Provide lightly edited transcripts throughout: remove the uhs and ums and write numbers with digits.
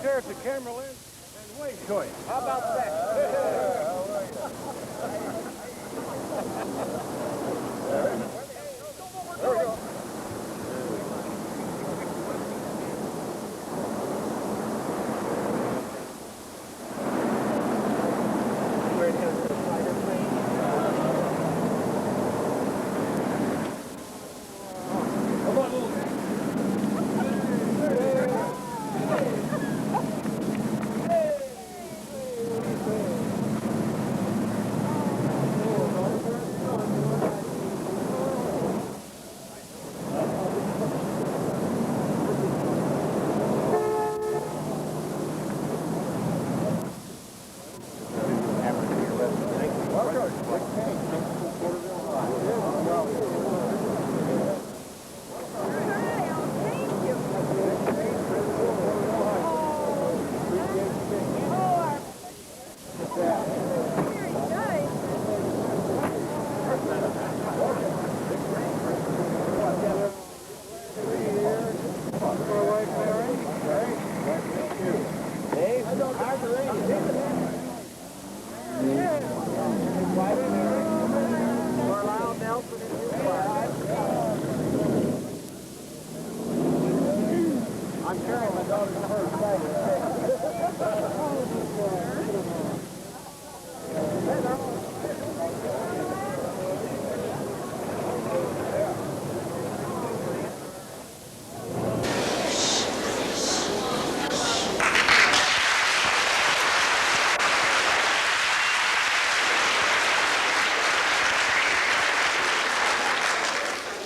stare at the camera lens and wave to it. How about that? There we go.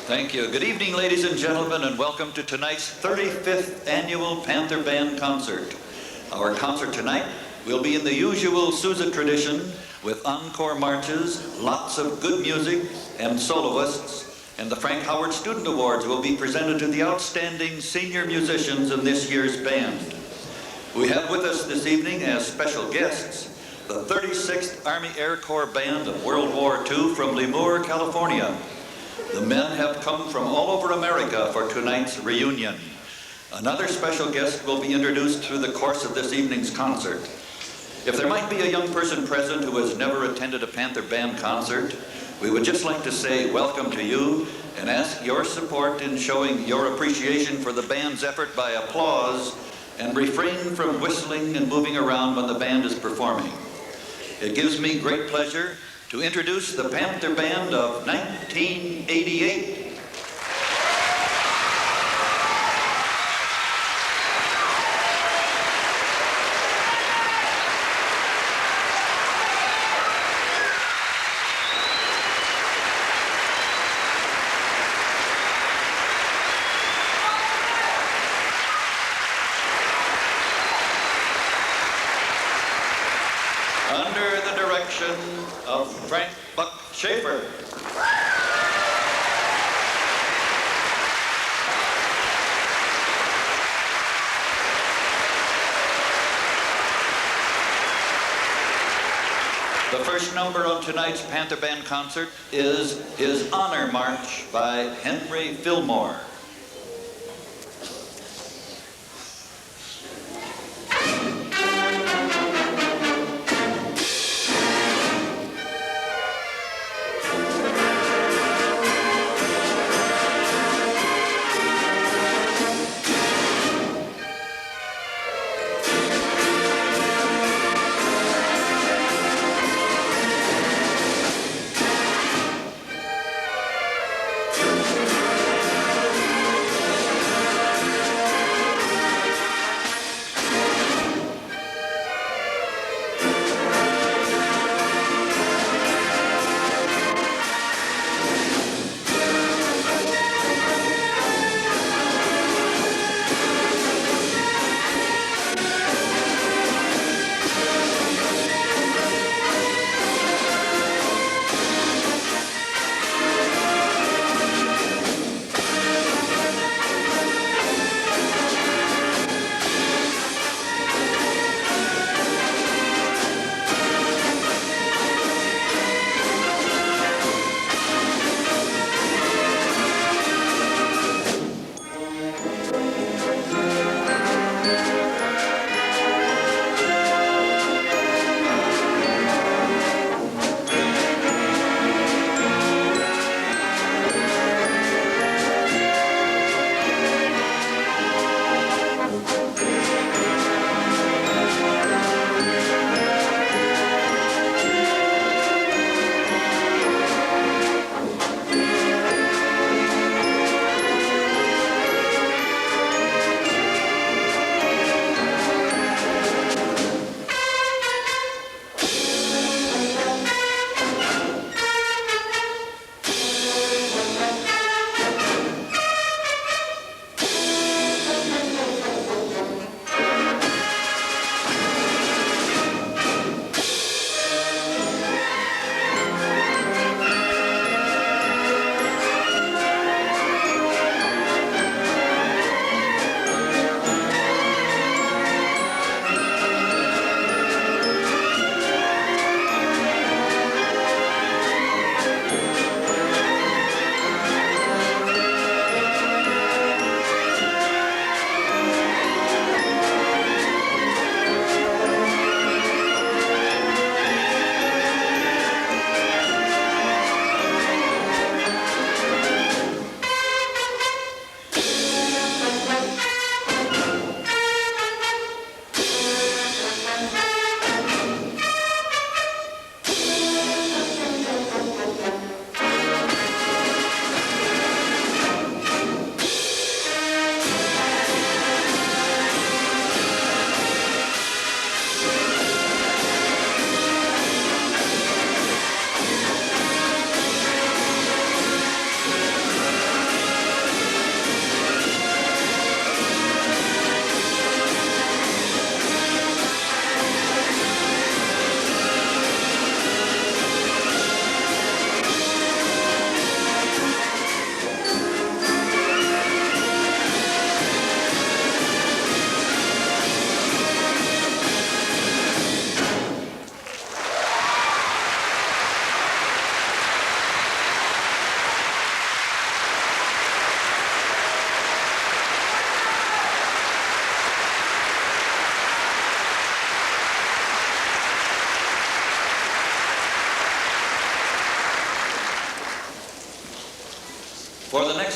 Thank you. Good evening, ladies and gentlemen, and welcome to tonight's 35th Annual Panther Band Concert. Our concert tonight will be in the usual Sousa tradition with encore marches, lots of good music, and soloists, and the Frank Howard Student Awards will be presented to the outstanding senior musicians in this year's band. We have with us this evening as special guests the 36th Army Air Corps Band of World War II from Lemoore, California. The men have come from all over America for tonight's reunion. Another special guest will be introduced through the course of this evening's concert. If there might be a young person present who has never attended a Panther Band concert, we would just like to say welcome to you and ask your support in showing your appreciation for the band's effort by applause and refrain from whistling and moving around when the band is performing. It gives me great pleasure to introduce the Panther Band of 1988. Under the direction of Frank Buck Shaffer. The first number on tonight's Panther Band concert is His Honor March by Henry Fillmore.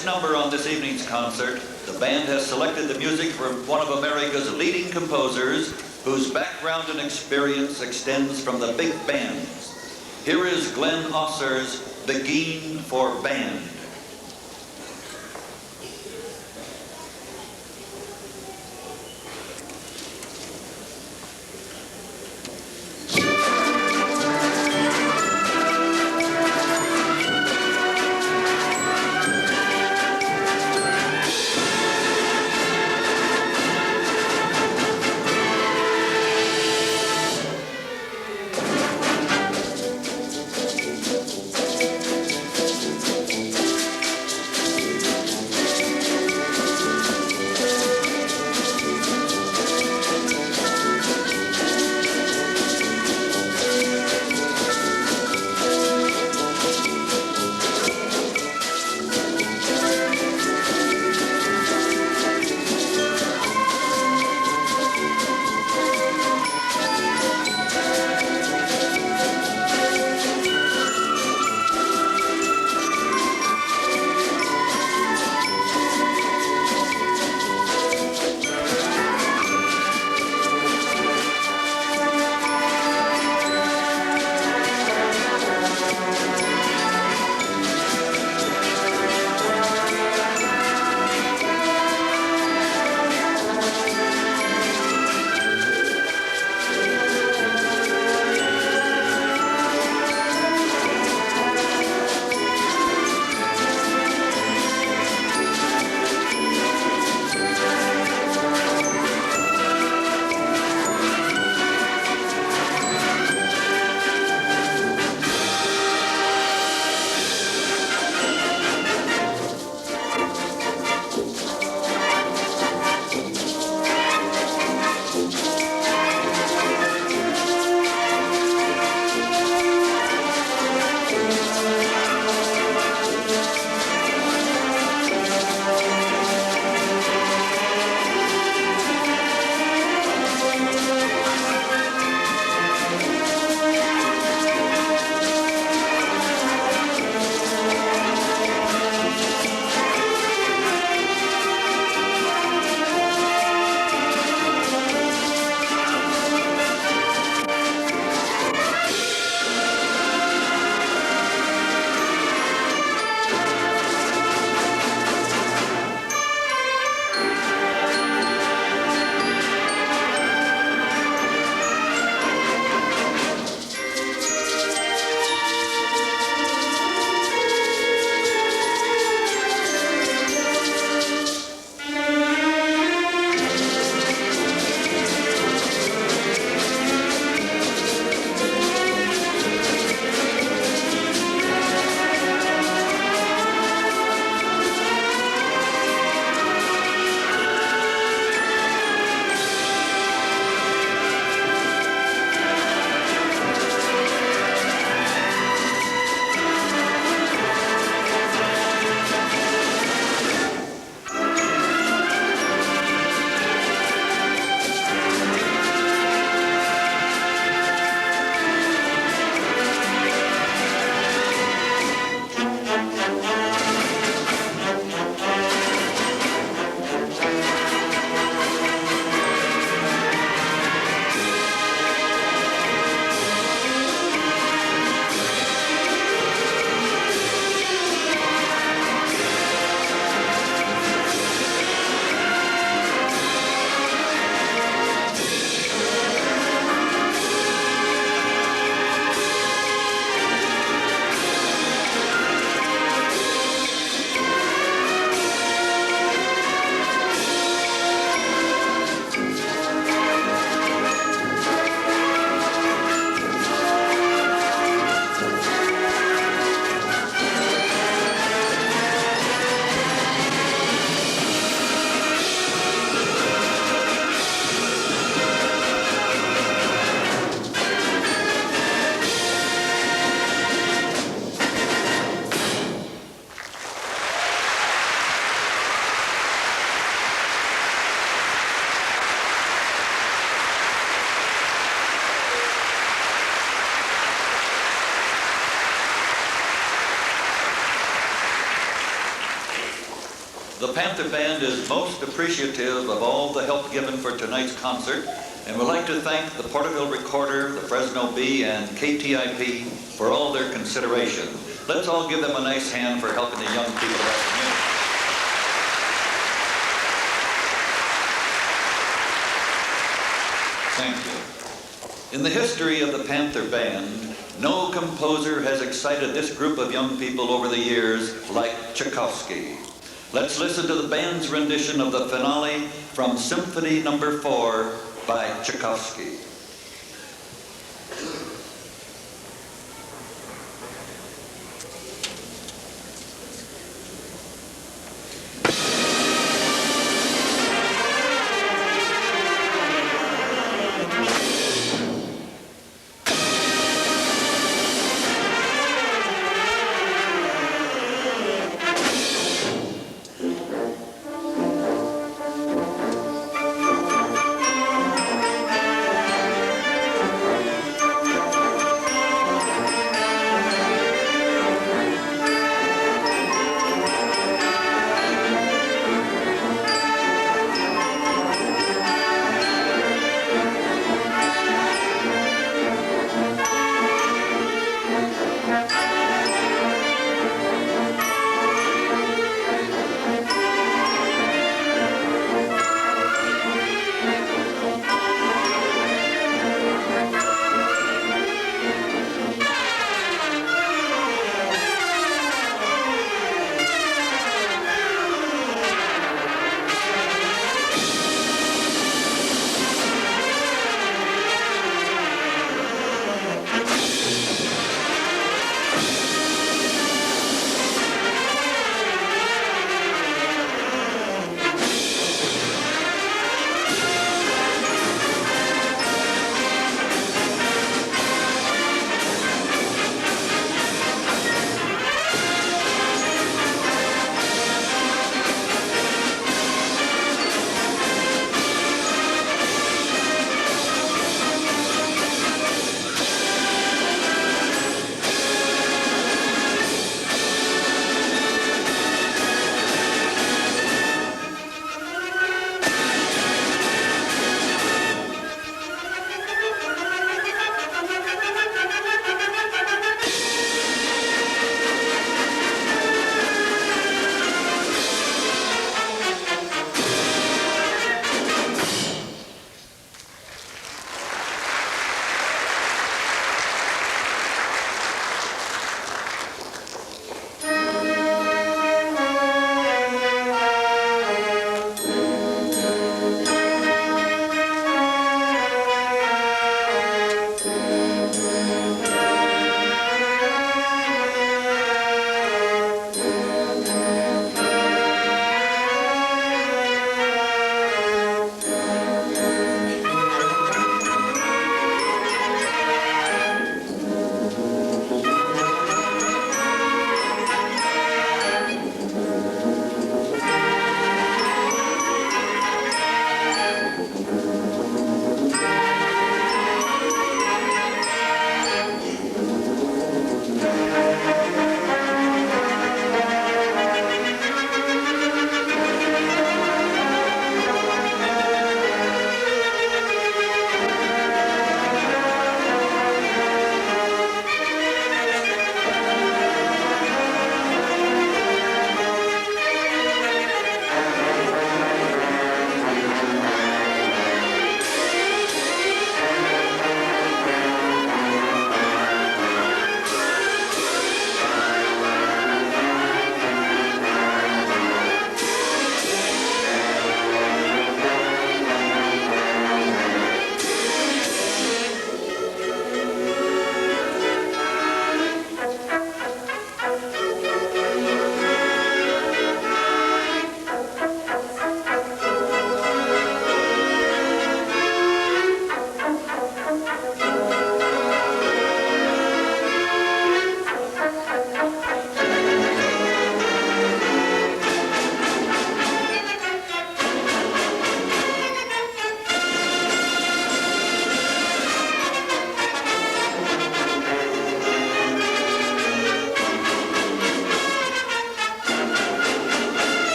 tonight's number on this evening's concert, the band has selected the music from one of America's leading composers whose background and experience extends from the big bands. Here is Glenn Osser's Begin for Band. The Panther Band is most appreciative of all the help given for tonight's concert, and would like to thank the Porterville Recorder, the Fresno Bee, and KTIP for all their consideration. Let's all give them a nice hand for helping the young people of our community. Thank you. In the history of the Panther Band, no composer has excited this group of young people over the years like Tchaikovsky. Let's listen to the band's rendition of the finale from Symphony No. 4 by Tchaikovsky.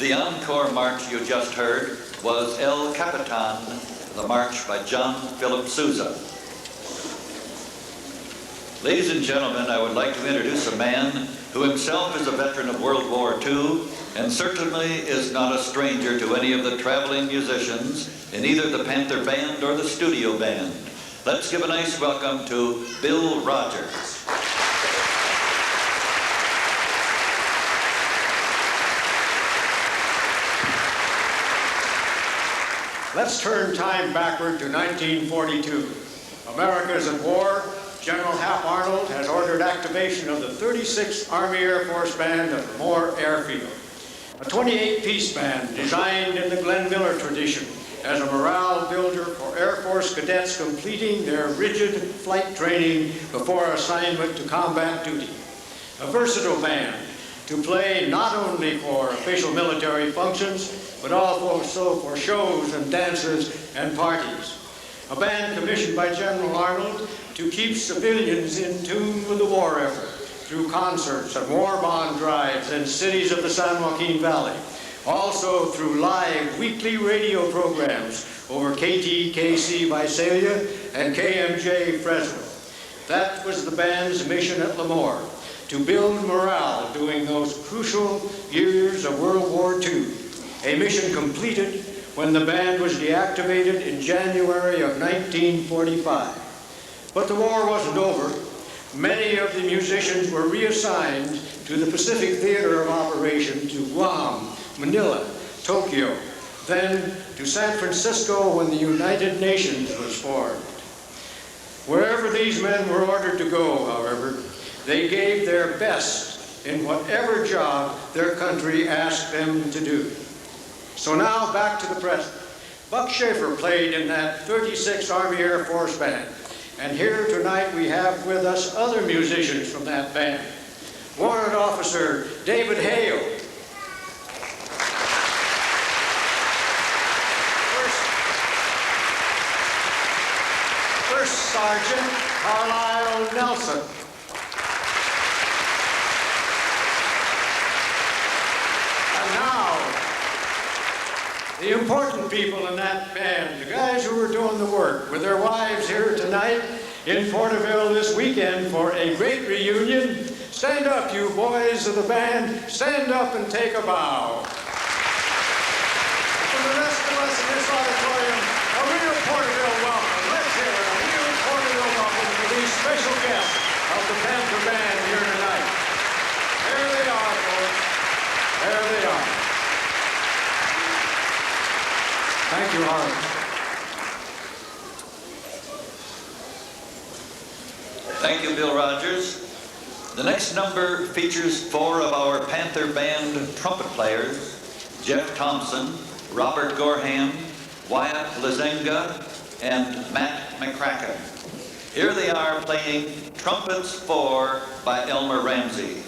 The encore march you just heard was El Capitan, the march by John Philip Sousa. Ladies and gentlemen, I would like to introduce a man who himself is a veteran of World War II and certainly is not a stranger to any of the traveling musicians in either the Panther Band or the studio band. Let's give a nice welcome to Bill Rogers. Let's turn time backward to 1942. America is at war. General Hap Arnold has ordered activation of the 36th Army Air Force Band at Fillmore Airfield. A 28-piece band designed in the Glenn Miller tradition as a morale builder for Air Force cadets completing their rigid flight training before assignment to combat duty. A versatile band to play not only for official military functions, but also for shows and dances and parties. A band commissioned by General Arnold to keep civilians in tune with the war effort through concerts and war bond drives in cities of the San Joaquin Valley. Also through live weekly radio programs over KTKC Visalia and KMJ Fresno. That was the band's mission at Lemoore, to build morale during those crucial years of World War II. A mission completed when the band was deactivated in January of 1945. But the war wasn't over. Many of the musicians were reassigned to the Pacific Theater of Operation, to Guam, Manila, Tokyo, then to San Francisco when the United Nations was formed. Wherever these men were ordered to go, however, they gave their best in whatever job their country asked them to do. So now back to the present. Buck Shaffer played in that 36th Army Air Force Band. And here tonight we have with us other musicians from that band. Warrant Officer David Hale. First Sergeant Carlisle Nelson. And now, the important people in that band, the guys who were doing the work with their wives here tonight in Porterville this weekend for a great reunion. Stand up, you boys of the band. Stand up and take a bow. For the rest of us in this auditorium, a real Porterville welcome. Let's hear it, a real Porterville welcome for these special guests of the Panther Band here tonight. There they are, folks. There they are. Thank you, Howard. Thank you, Bill Rogers. The next number features four of our Panther Band trumpet players, Jeff Thompson, Robert Gorham, Wyatt Lazenga, and Matt McCracken. Here they are playing Trumpets Four by Elmer Ramsey.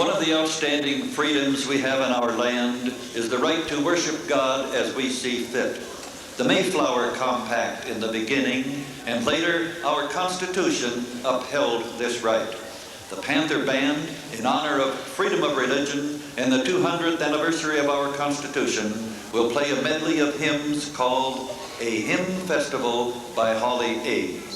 One of the outstanding freedoms we have in our land is the right to worship God as we see fit. The Mayflower Compact in the beginning, and later our Constitution, upheld this right. The Panther Band, in honor of freedom of religion and the 200th anniversary of our Constitution, will play a medley of hymns called A Hymn Festival by Hawley, Ades.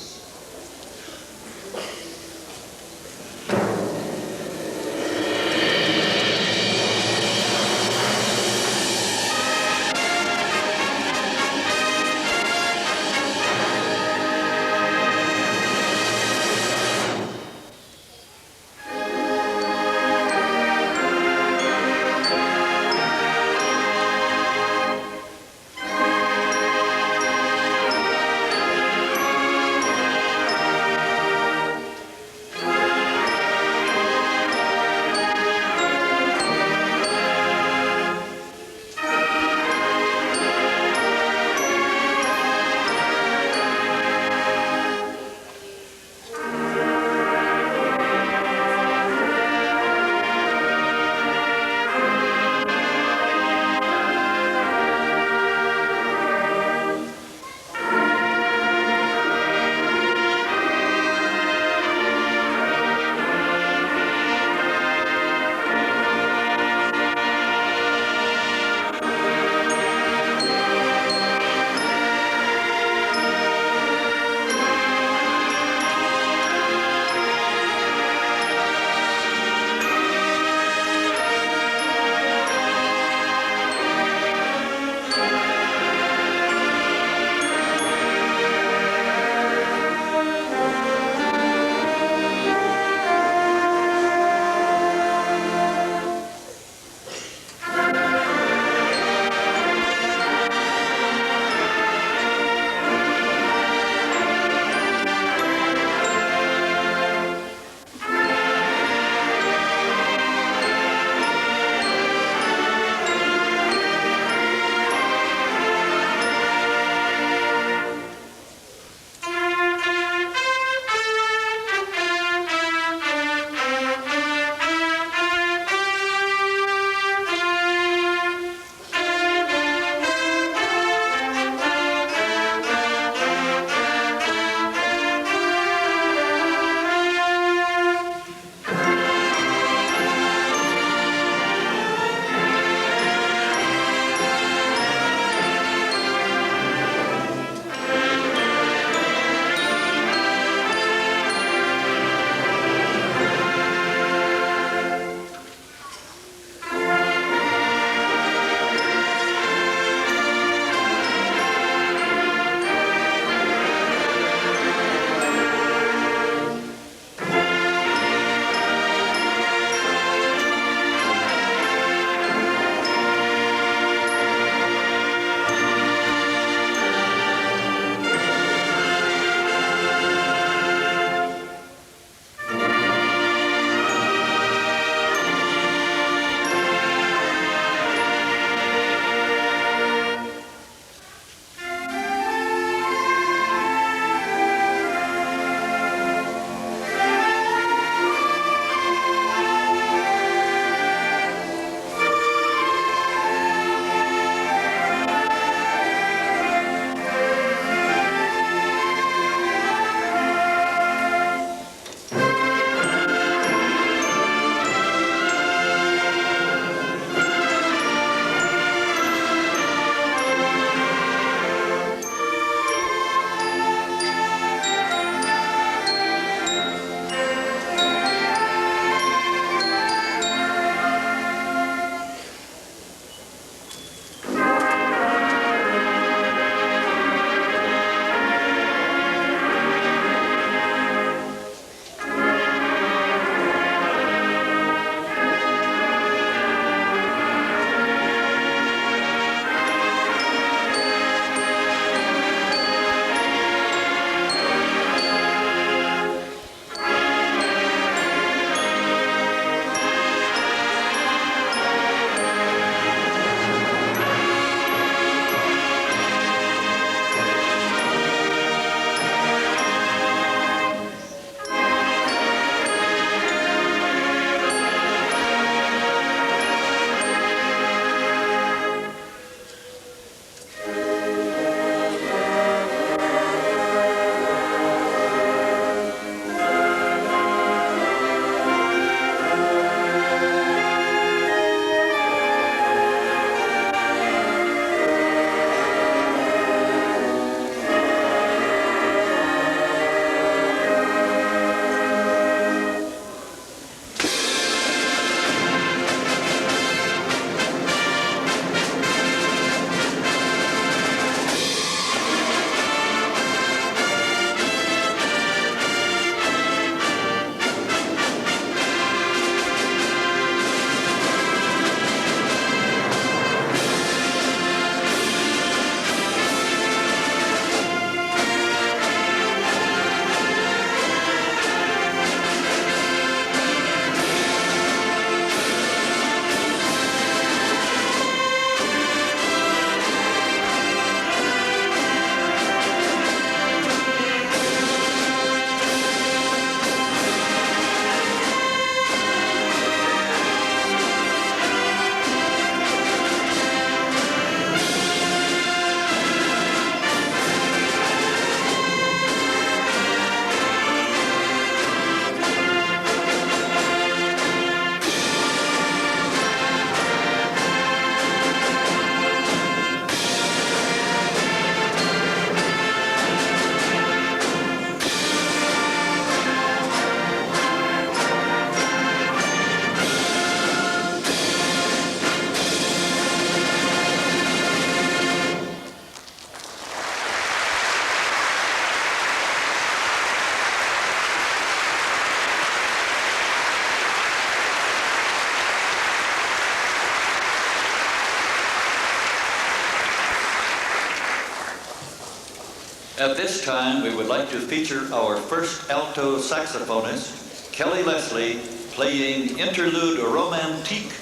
At this time, we would like to feature our first alto saxophonist, Kelly Leslie, playing Interlude Romantique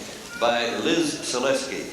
by Liz Selesky.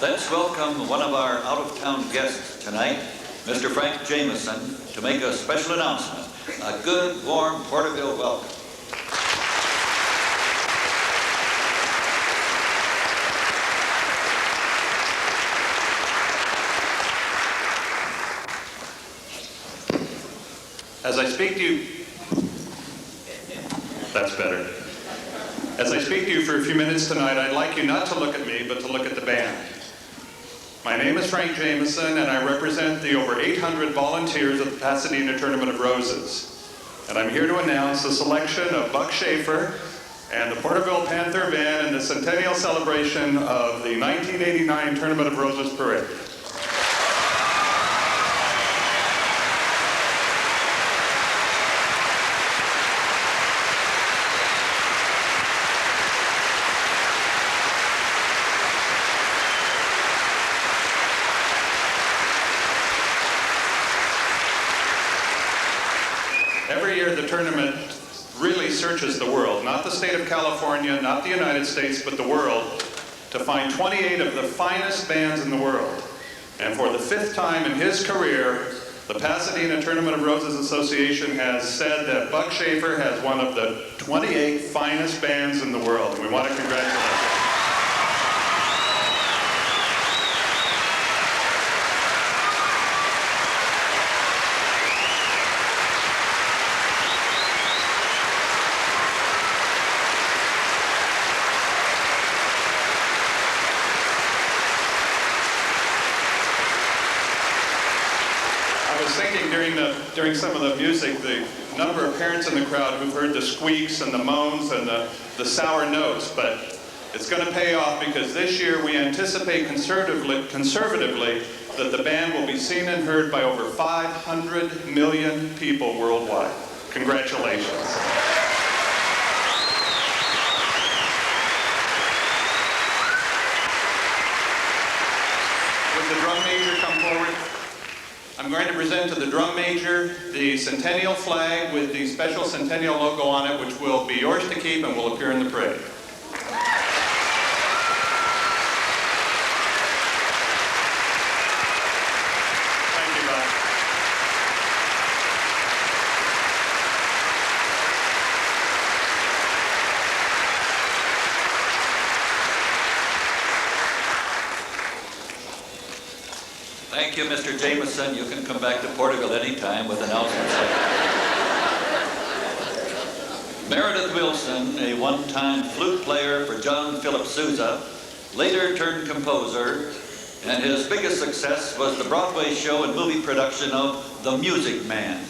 Let's welcome one of our out-of-town guests tonight, Mr. Frank Jameson, to make a special announcement. A good, warm Porterville welcome. As I speak to you, that's better. As I speak to you for a few minutes tonight, I'd like you not to look at me, but to look at the band. My name is Frank Jameson, and I represent the over 800 volunteers of the Pasadena Tournament of Roses. And I'm here to announce the selection of Buck Shaffer and the Porterville Panther Band in the centennial celebration of the 1989 Tournament of Roses Parade. Every year the tournament really searches the world, not the state of California, not the United States, but the world, to find 28 of the finest bands in the world. And for the 5th time in his career, the Pasadena Tournament of Roses Association has said that Buck Shaffer has one of the 28 finest bands in the world. We want to congratulate him. During some of the music, the number of parents in the crowd who've heard the squeaks and the moans and the sour notes, but it's going to pay off because this year we anticipate conservatively that the band will be seen and heard by over 500 million people worldwide. Congratulations. Would the drum major come forward? I'm going to present to the drum major the centennial flag with the special centennial logo on it, which will be yours to keep and will appear in the parade. Thank you, Bob. Thank you, Mr. Jameson. You can come back to Porterville anytime with announcements. Meredith Wilson, a one-time flute player for John Philip Sousa, later turned composer, and his biggest success was the Broadway show and movie production of The Music Man.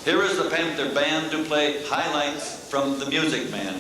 Here is the Panther Band to play highlights from The Music Man.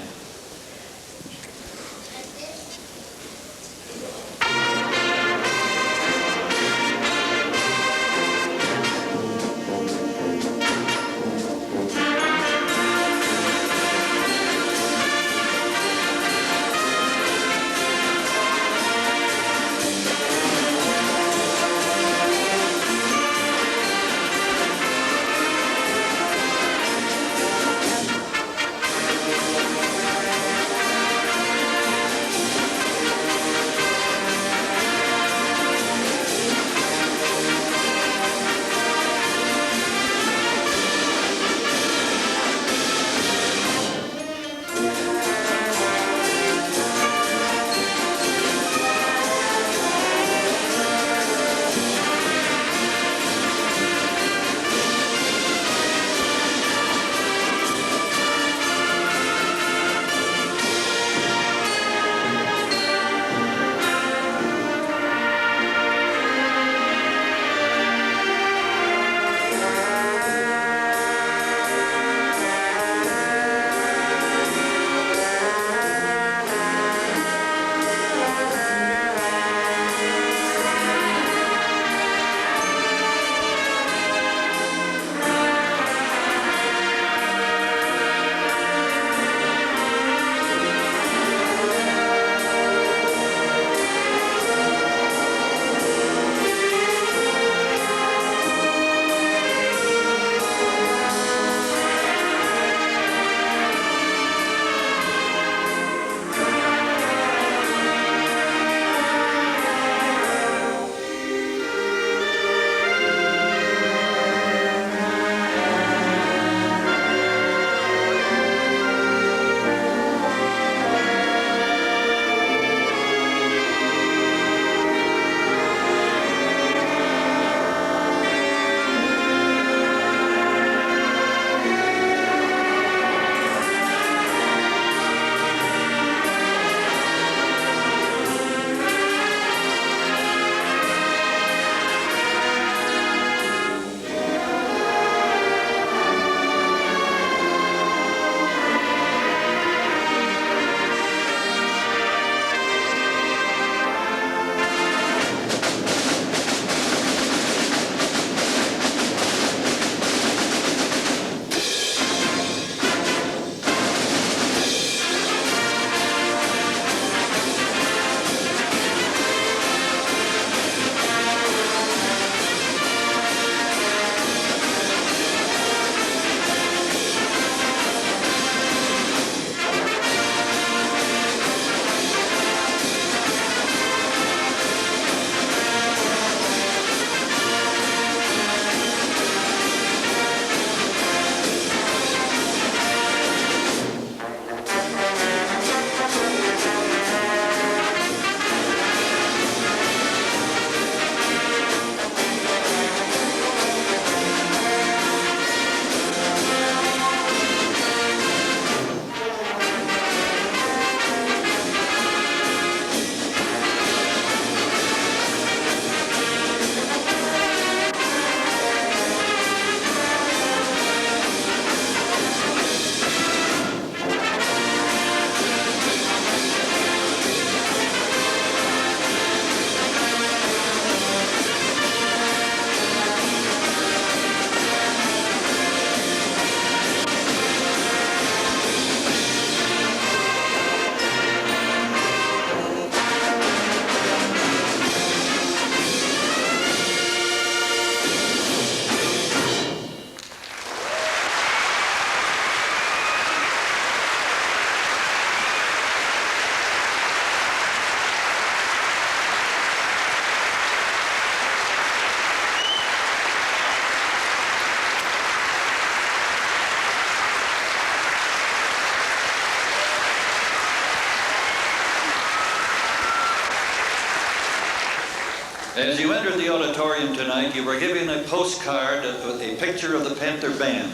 As you entered the auditorium tonight, you were given a postcard with a picture of the Panther Band.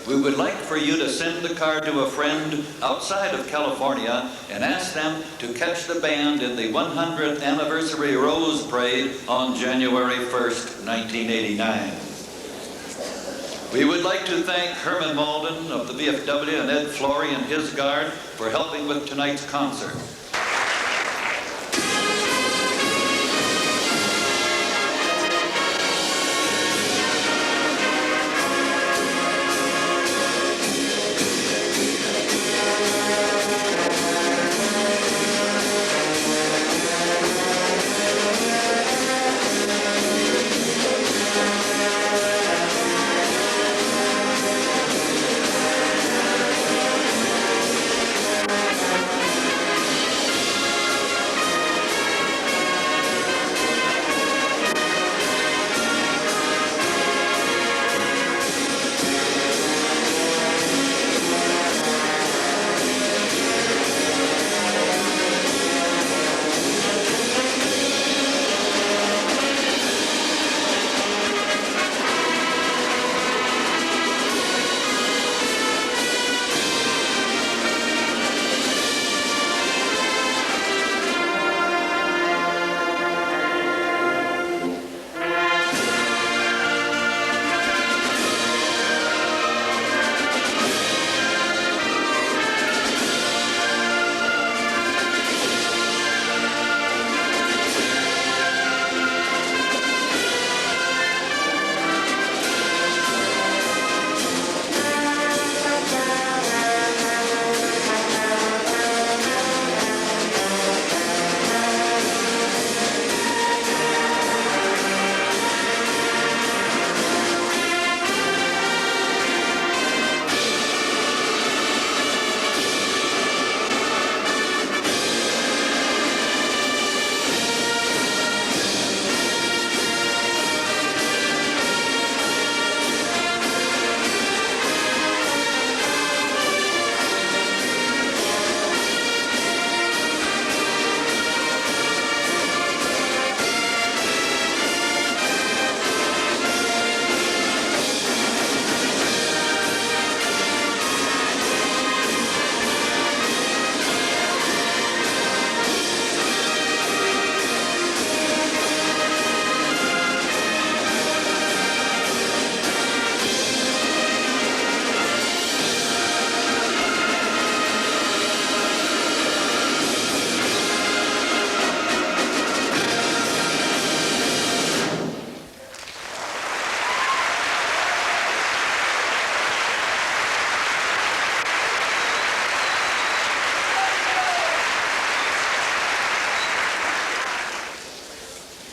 We would like for you to send the card to a friend outside of California and ask them to catch the band in the 100th Anniversary Rose Parade on January 1st, 1989. We would like to thank Herman Malden of the VFW and Ed Flory and his guard for helping with tonight's concert.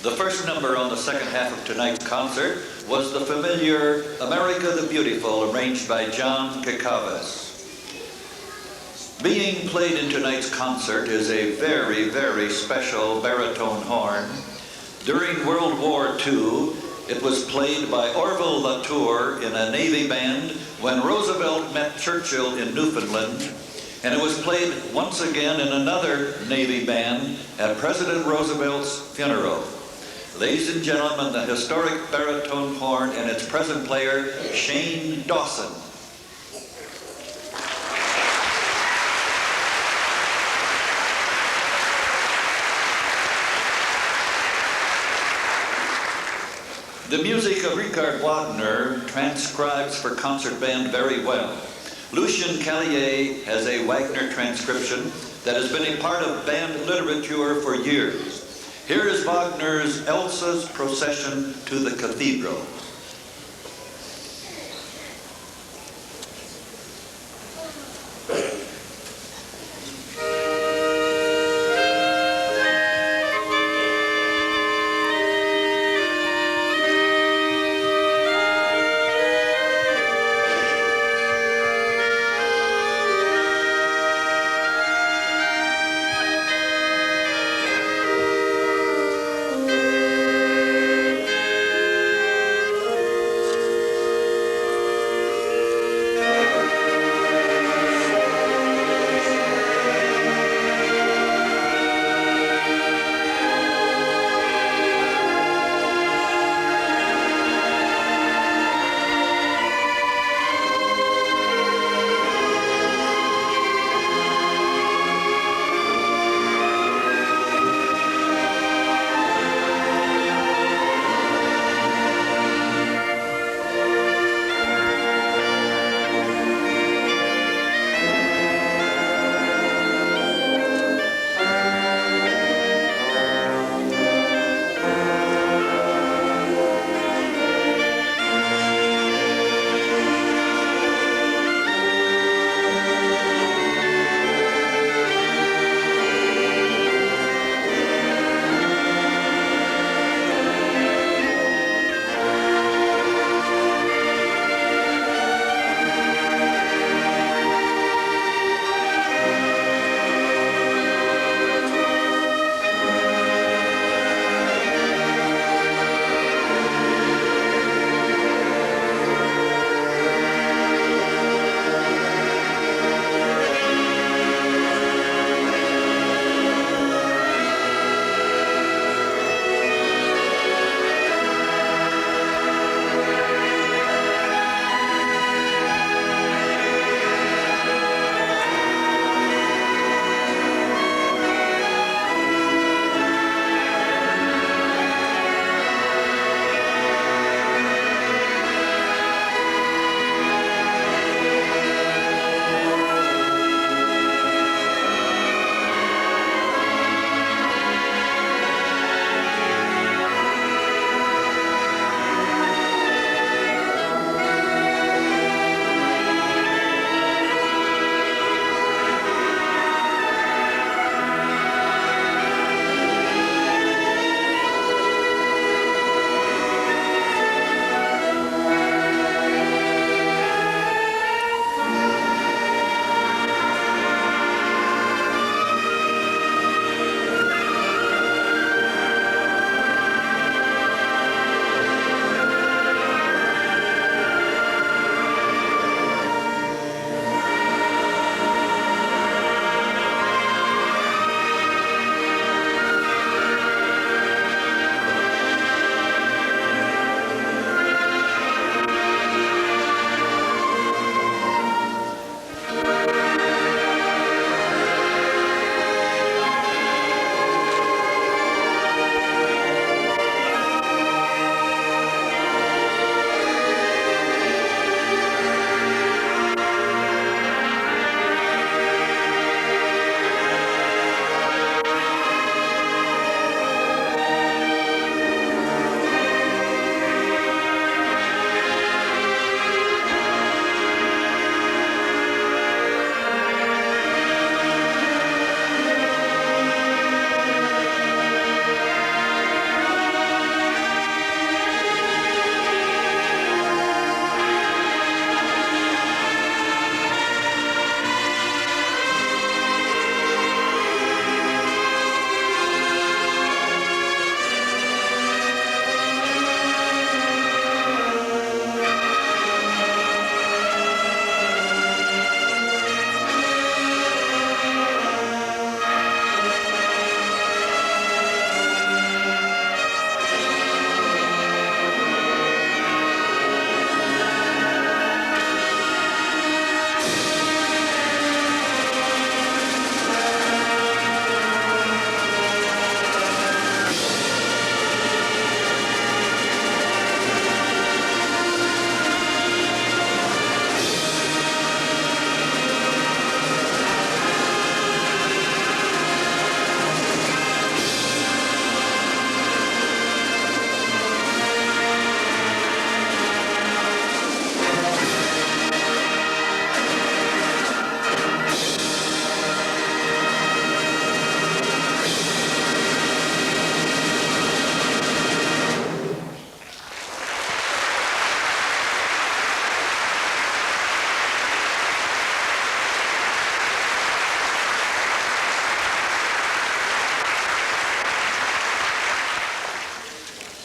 The first number on the second half of tonight's concert was the familiar America the Beautiful, arranged by John Cacavas. Being played in tonight's concert is a very, very special baritone horn. During World War II, it was played by Orville Latour in a Navy band when Roosevelt met Churchill in Newfoundland, and it was played once again in another Navy band at President Roosevelt's funeral. Ladies and gentlemen, the historic baritone horn and its present player, Shane Dawson. The music of Richard Wagner transcribes for concert band very well. Lucien Cailliet has a Wagner transcription that has been a part of band literature for years. Here is Wagner's Elsa's Procession to the Cathedral.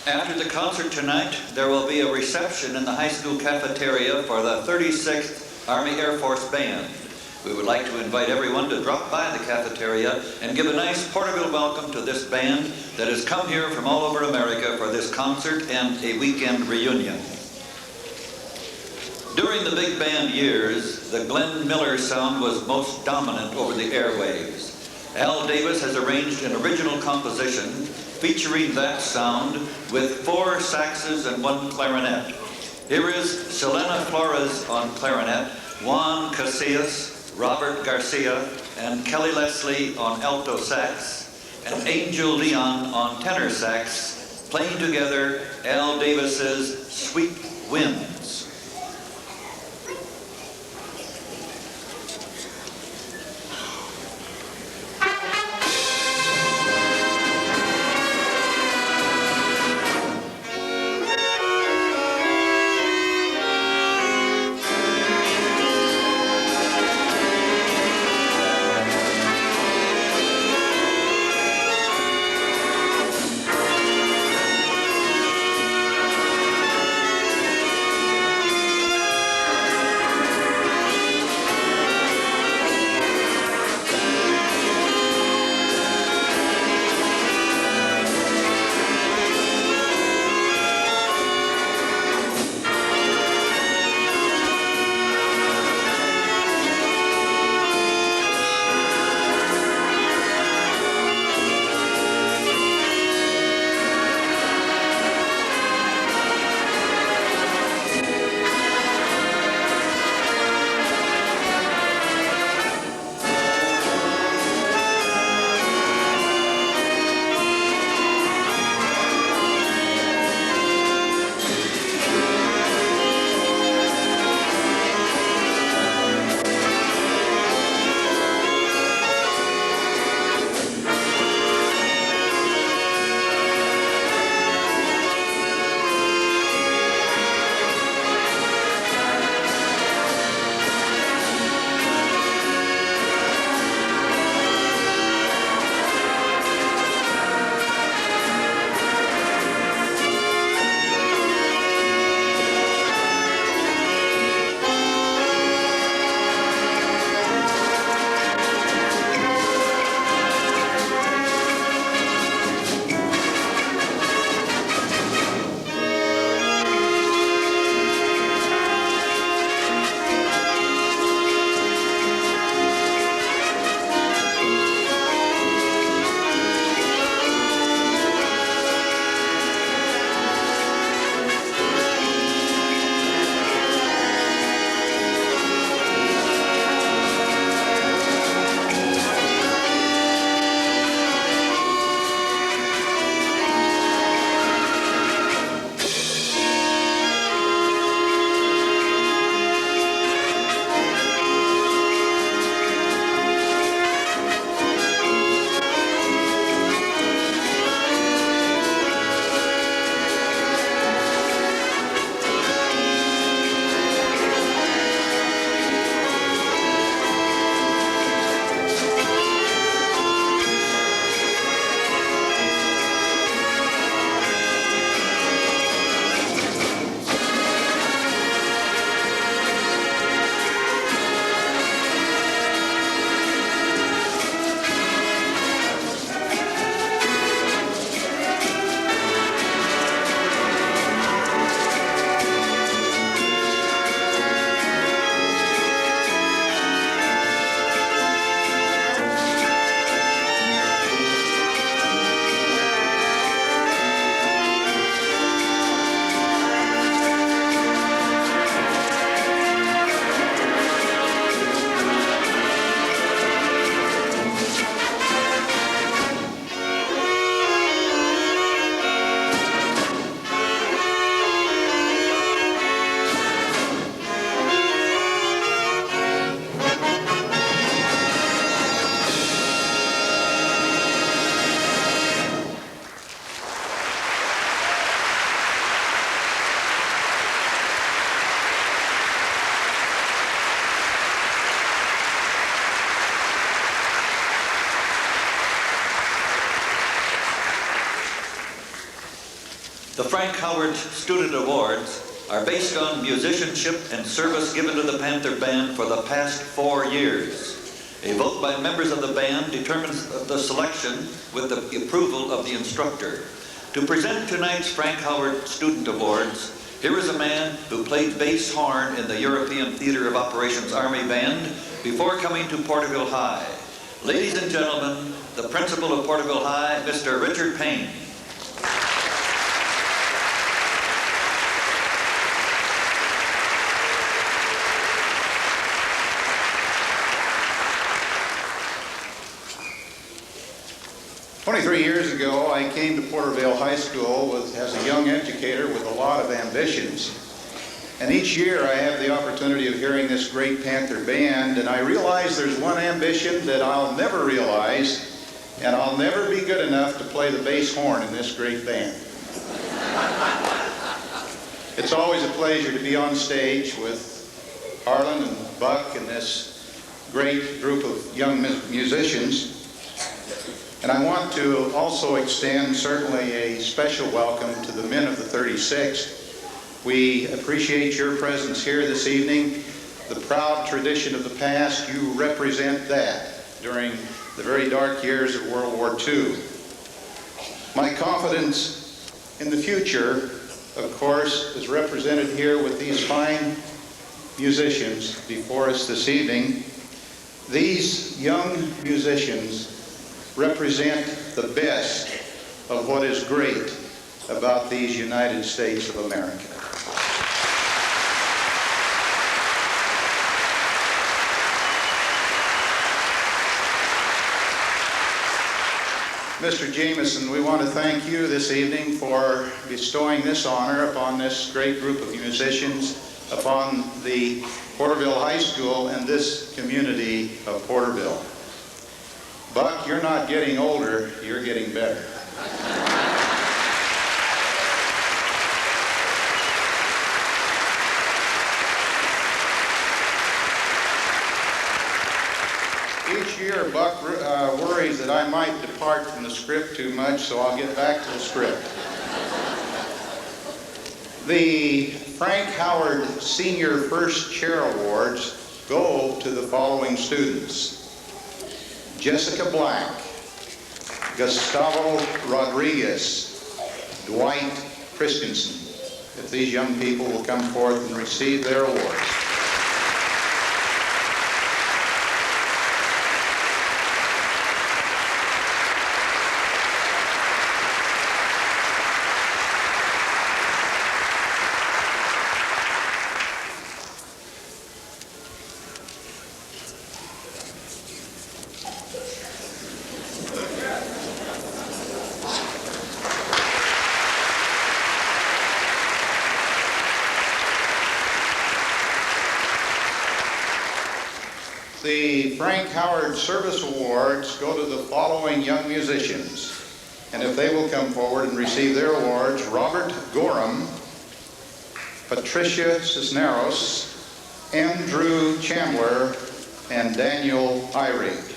After the concert tonight, there will be a reception in the high school cafeteria for the 36th Army Air Force Band. We would like to invite everyone to drop by the cafeteria and give a nice Porterville welcome to this band that has come here from all over America for this concert and a weekend reunion. During the big band years, the Glenn Miller sound was most dominant over the airwaves. Al Davis has arranged an original composition featuring that sound with 4 saxes and 1 clarinet. Here is Selena Flores on clarinet, Juan Casillas, Robert Garcia, and Kelly Leslie on alto sax, and Angel Leon on tenor sax, playing together Al Davis's Sweet Winds. Frank Howard Student Awards are based on musicianship and service given to the Panther Band for the past 4 years. A vote by members of the band determines the selection with the approval of the instructor. To present tonight's Frank Howard Student Awards, here is a man who played bass horn in the European Theater of Operations Army Band before coming to Porterville High. Ladies and gentlemen, the principal of Porterville High, Mr. Richard Payne. 23 years ago, I came to Porterville High School as a young educator with a lot of ambitions. And each year I have the opportunity of hearing this great Panther band, and I realize there's one ambition that I'll never realize, and I'll never be good enough to play the bass horn in this great band. It's always a pleasure to be on stage with Harlan and Buck and this great group of young musicians. And I want to also extend certainly a special welcome to the men of the 36th. We appreciate your presence here this evening. The proud tradition of the past, you represent that during the very dark years of World War II. My confidence in the future, of course, is represented here with these fine musicians before us this evening. These young musicians represent the best of what is great about these United States of America. Mr. Jameson, we want to thank you this evening for bestowing this honor upon this great group of musicians, upon the Porterville High School and this community of Porterville. Buck, you're not getting older, you're getting better. Each year, Buck worries that I might depart from the script too much, so I'll get back to the script. The Frank Howard Senior First Chair Awards go to the following students: Jessica Black, Gustavo Rodriguez, Dwight Christensen. If these young people will come forth and receive their awards. The Frank Howard Service Awards go to the following young musicians. And if they will come forward and receive their awards: Robert Gorham, Patricia Cisneros, Andrew Chandler, and Daniel Eyring.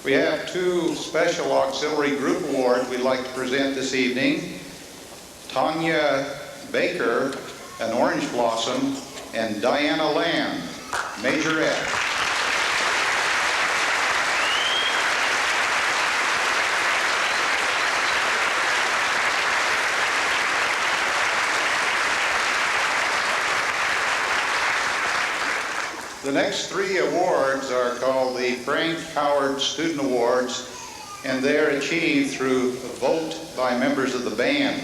We have two special auxiliary group awards we'd like to present this evening. Tanya Baker, an Orange Blossom, and Diana Lamb, Majorette. The next three awards are called the Frank Howard Student Awards, and they're achieved through a vote by members of the band.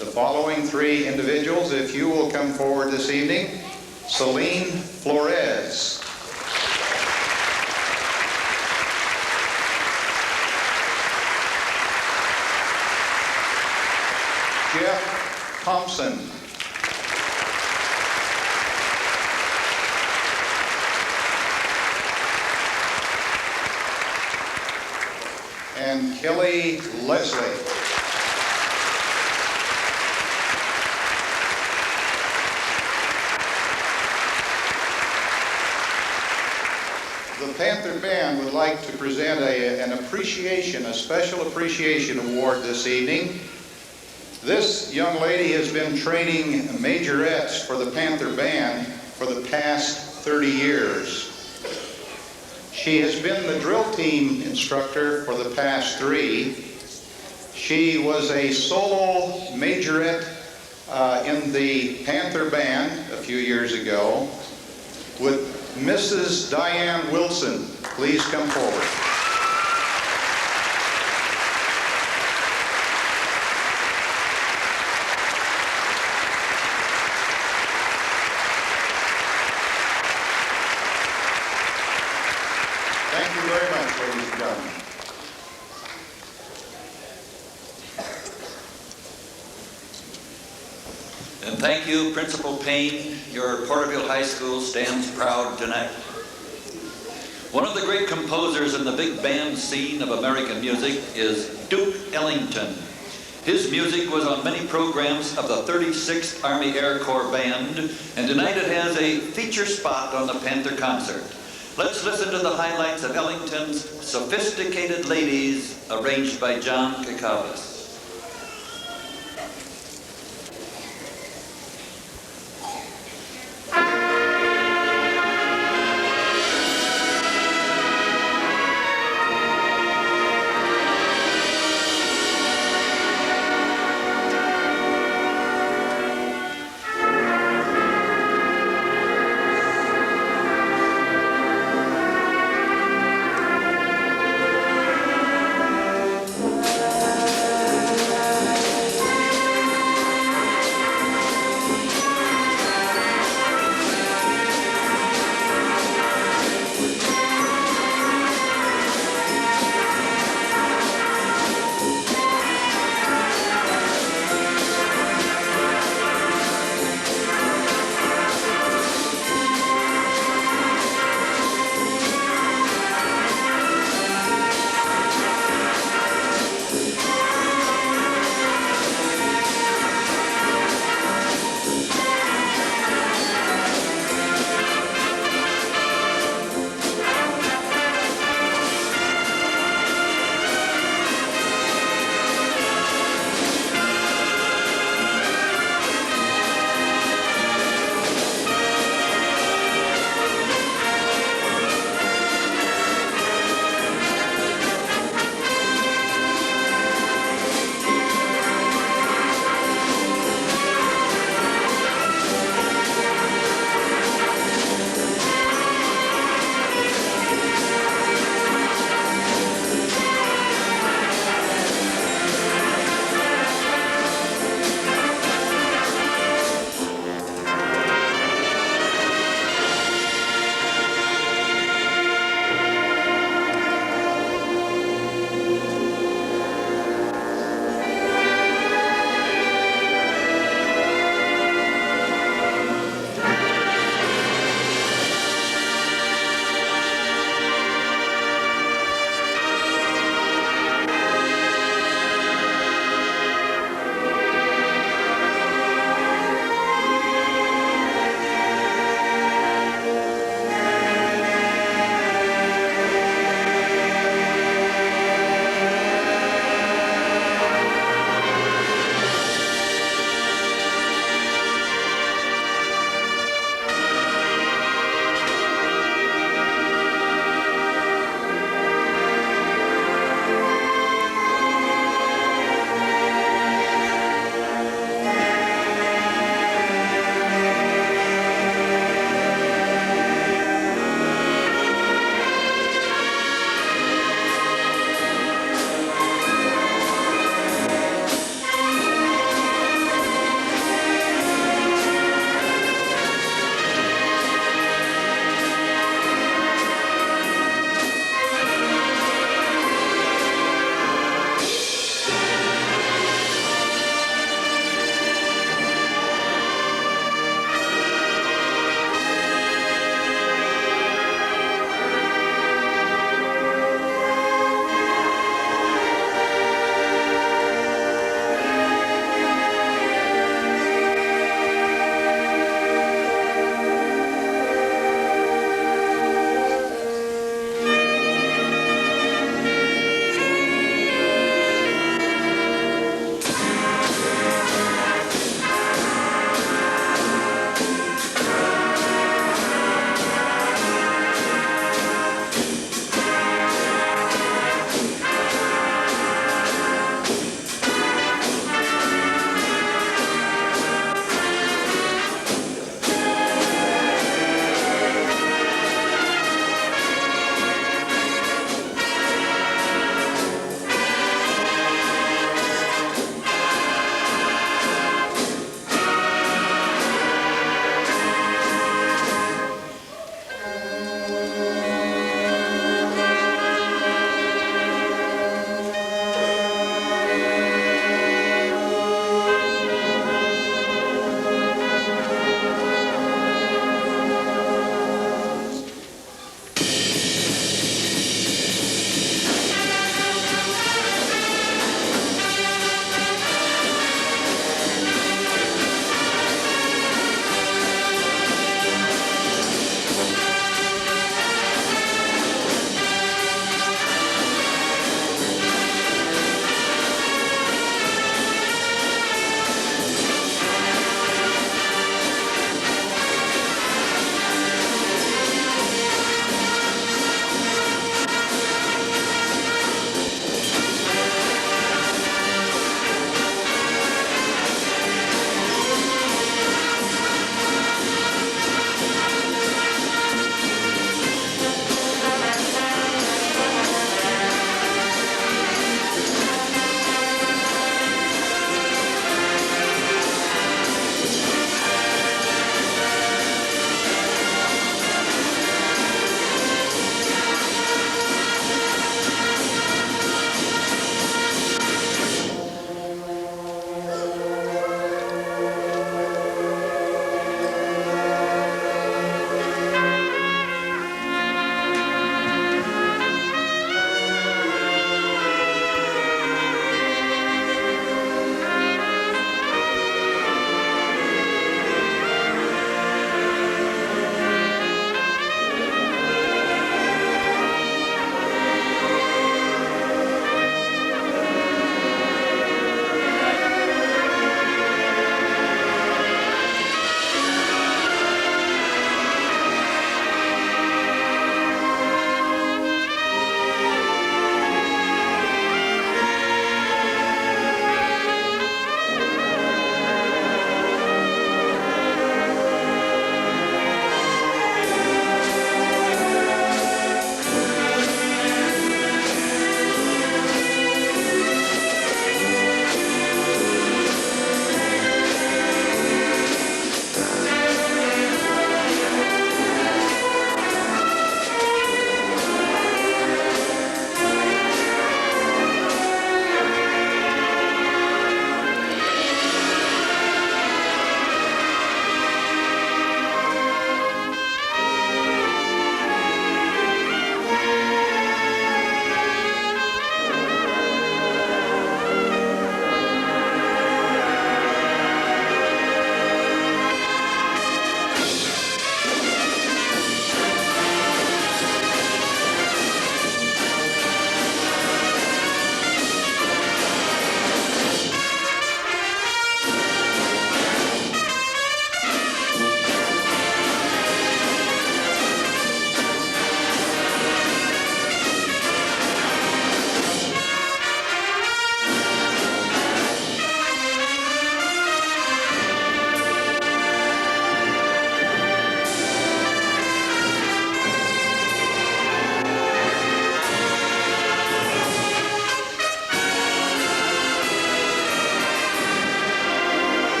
The following three individuals, if you will come forward this evening: Celine Flores, Jeff Thompson, and Kelly Leslie. Panther Band would like to present a special appreciation award this evening. This young lady has been training majorettes for the Panther Band for the past 30 years. She has been the drill team instructor for the past 3. She was a solo majorette in the Panther Band a few years ago with Mrs. Diane Wilson. Please come forward. Thank you very much, ladies and gentlemen. And thank you, Principal Payne. Your Porterville High School stands proud tonight. One of the great composers in the big band scene of American music is Duke Ellington. His music was on many programs of the 36th Army Air Corps Band, and tonight it has a feature spot on the Panther concert. Let's listen to the highlights of Ellington's Sophisticated Ladies, arranged by John Cacavas.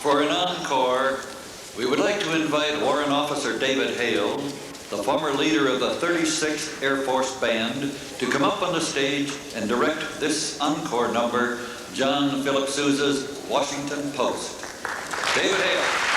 For an encore, we would like to invite Warrant Officer David Hale, the former leader of the 36th Air Force Band, to come up on the stage and direct this encore number, John Philip Sousa's Washington Post. David Hale.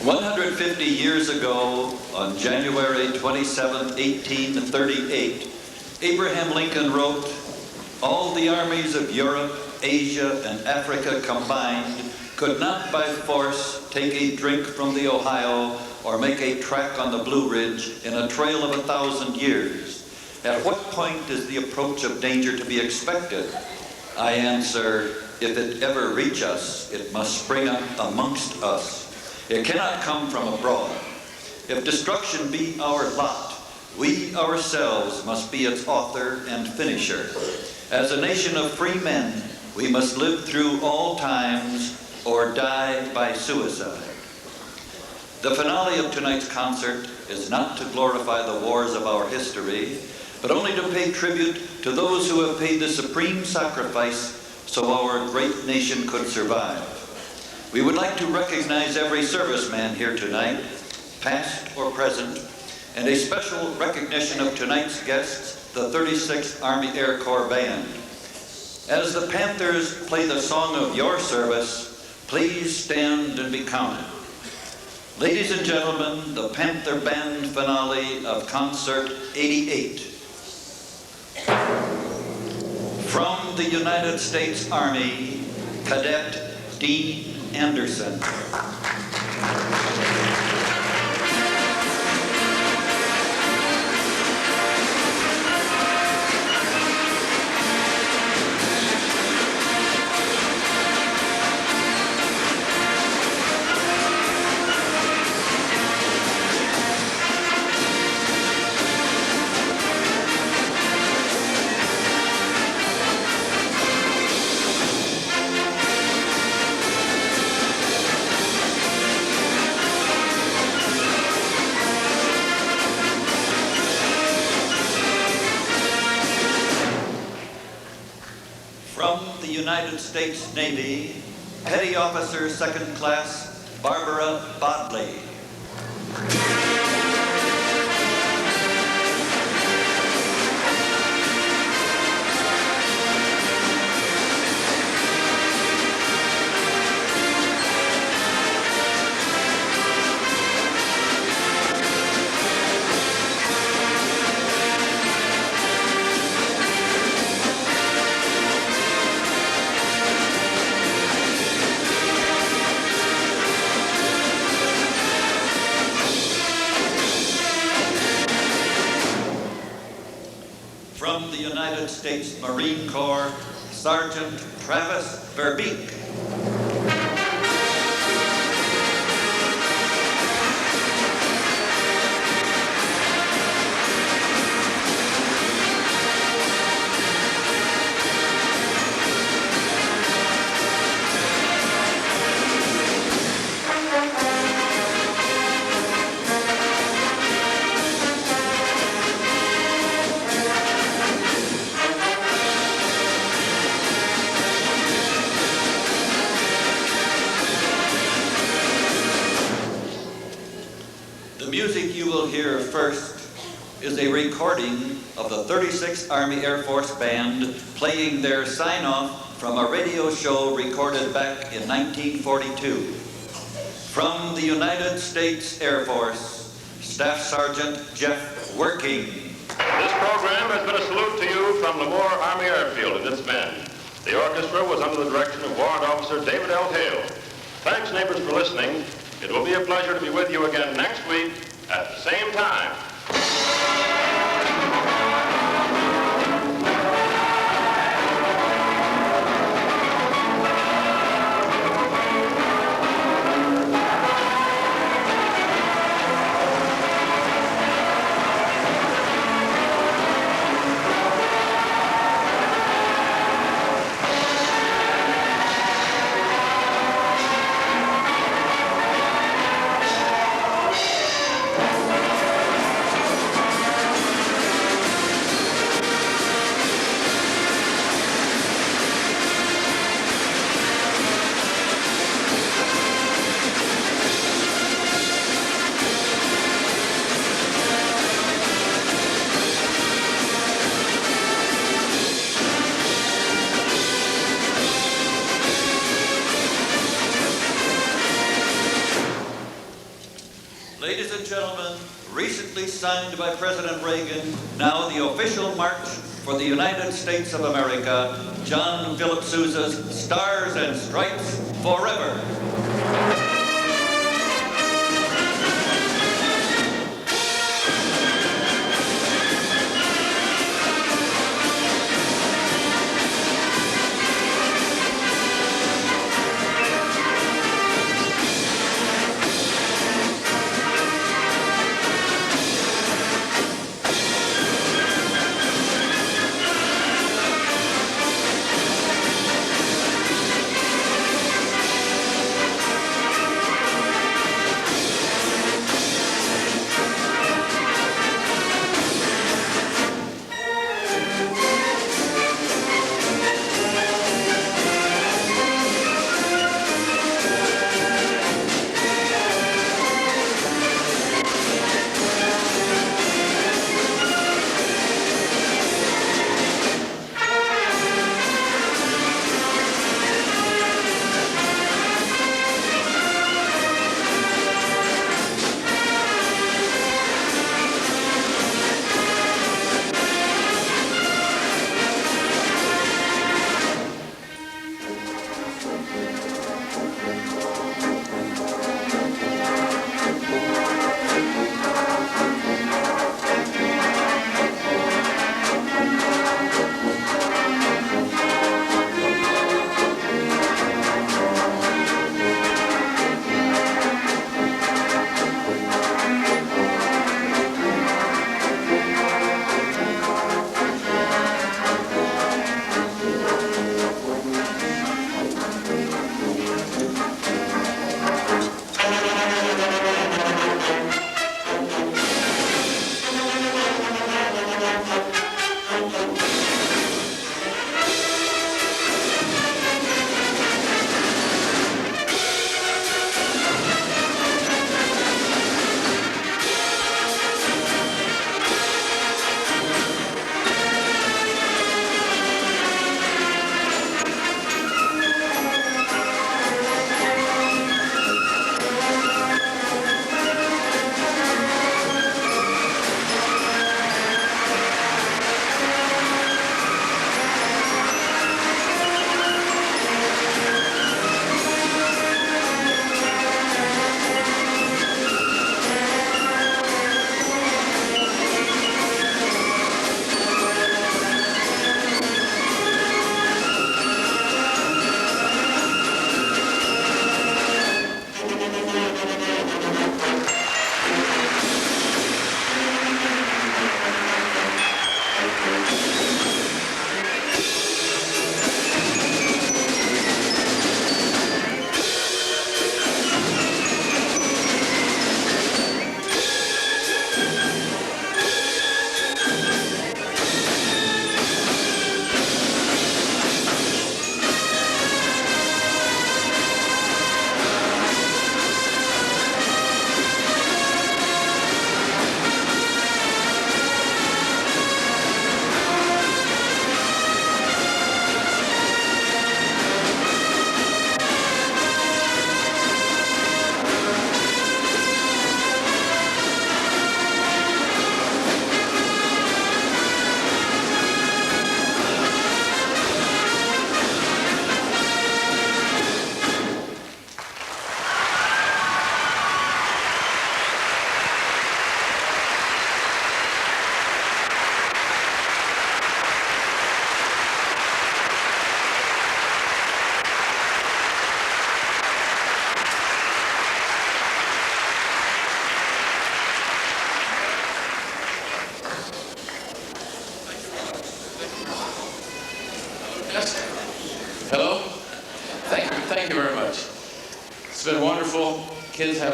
"150 years ago, on January 27, 1838, Abraham Lincoln wrote, 'All the armies of Europe, Asia, and Africa combined could not by force take a drink from the Ohio or make a track on the Blue Ridge in a trail of 1,000 years. At what point is the approach of danger to be expected? I answer, if it ever reach us, it must spring up amongst us. It cannot come from abroad. If destruction be our lot, we ourselves must be its author and finisher. As a nation of free men, we must live through all times or die by suicide.' The finale of tonight's concert is not to glorify the wars of our history, but only to pay tribute to those who have paid the supreme sacrifice so our great nation could survive. We would like to recognize every serviceman here tonight, past or present, and a special recognition of tonight's guests, the 36th Army Air Corps Band. As the Panthers play the song of your service, please stand and be counted. Ladies and gentlemen, the Panther Band finale of Concert 88. From the United States Army, Cadet Dean Anderson. United States Navy, Petty Officer Second Class Barbara Bodley. From the United States Marine Corps, Sergeant Travis Verbeek. Hear first is a recording of the 36th Army Air Force Band playing their sign-off from a radio show recorded back in 1942. From the United States Air Force, Staff Sergeant Jeff Working. This program has been a salute to you from Lemoore Army Airfield and its men. The orchestra was under the direction of Warrant Officer David L. Hale. Thanks, neighbors, for listening. It will be a pleasure to be with you again next week at the same time. Ladies and gentlemen, recently signed by President Reagan, now the official march for the United States of America, John Philip Sousa's Stars and Stripes Forever.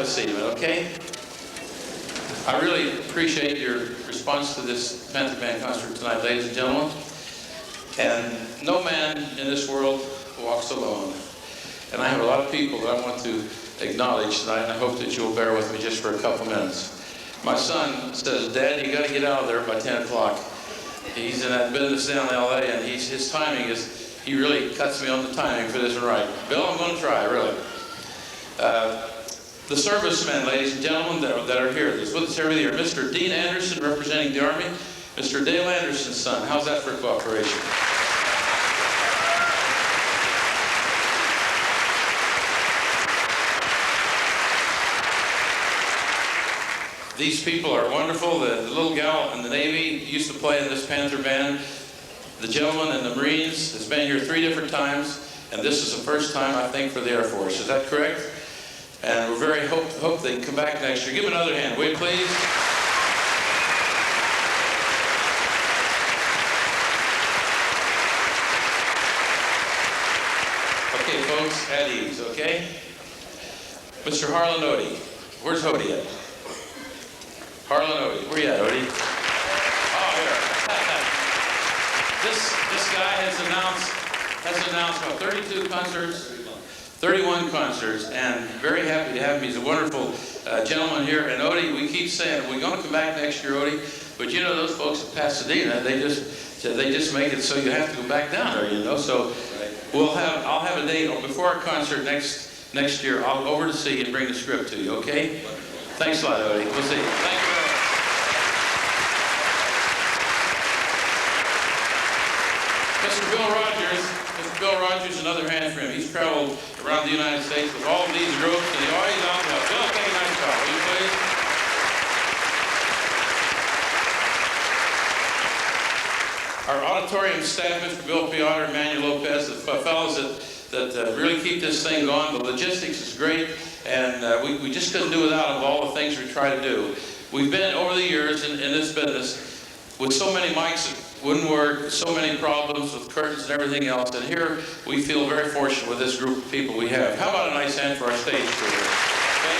a seat, okay? I really appreciate your response to this Panther Band concert tonight, ladies and gentlemen. And no man in this world walks alone. And I have a lot of people that I want to acknowledge tonight, and I hope that you'll bear with me just for a couple minutes. My son says, Dad, you got to get out of there by 10 o'clock. He's in that business down in LA, and his timing is, he really cuts me on the timing for this one right. Bill, I'm going to try, really. The servicemen, ladies and gentlemen, that are here, that's with us every year. Mr. Dean Anderson, representing the Army. Mr. Dale Anderson's son. How's that for cooperation? These people are wonderful. The little gal in the Navy used to play in this Panther band. The gentleman in the Marines has been here 3 different times, and this is the first time, I think, for the Air Force. Is that correct? And we're very hope they can come back next year. Give them another hand, will you please? Okay, folks, at ease, okay? Mr. Harlan Odie. Where's Odie at? Harlan Odie. Where you at, Odie? Oh, here. This guy has announced about 32 concerts, 31 concerts, and very happy to have him. He's a wonderful gentleman here. And Odie, we keep saying, we're going to come back next year, Odie, but you know those folks at Pasadena, they just make it so you have to go back down there, you know. So I'll have a date before our concert next year. I'll go over to see you and bring the script to you, okay? Thanks a lot, Odie. We'll see you. Thank you very much. Mr. Bill Rogers, another hand for him. He's traveled around the United States with all of these groups, and he always out to help. Bill, take a nice job, will you please? Our auditorium staff, Mr. Bill Piotr, Emmanuel Lopez, the fellows that really keep this thing going. The logistics is great, and we just couldn't do without them, all the things we try to do. We've been, over the years in this business, with so many mics that wouldn't work, so many problems with curtains and everything else, and here we feel very fortunate with this group of people we have. How about a nice hand for our stage crew here? Okay?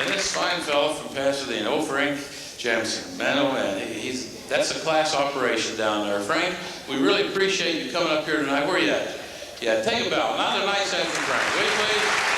And this fine fellow from Pasadena, old Frank Jameson, man oh man, that's a class operation down there. Frank, we really appreciate you coming up here tonight. Where are you at? Yeah, take a bow. Another nice hand from Frank. Will you please?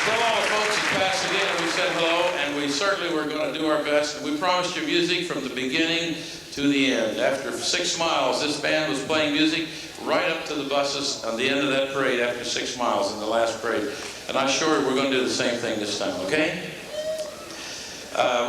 Tell all the folks in Pasadena we said hello, and we certainly were going to do our best. And we promised you music from the beginning to the end. After 6 miles, this band was playing music right up to the buses on the end of that parade after 6 miles in the last parade. And I'm sure we're going to do the same thing this time, okay?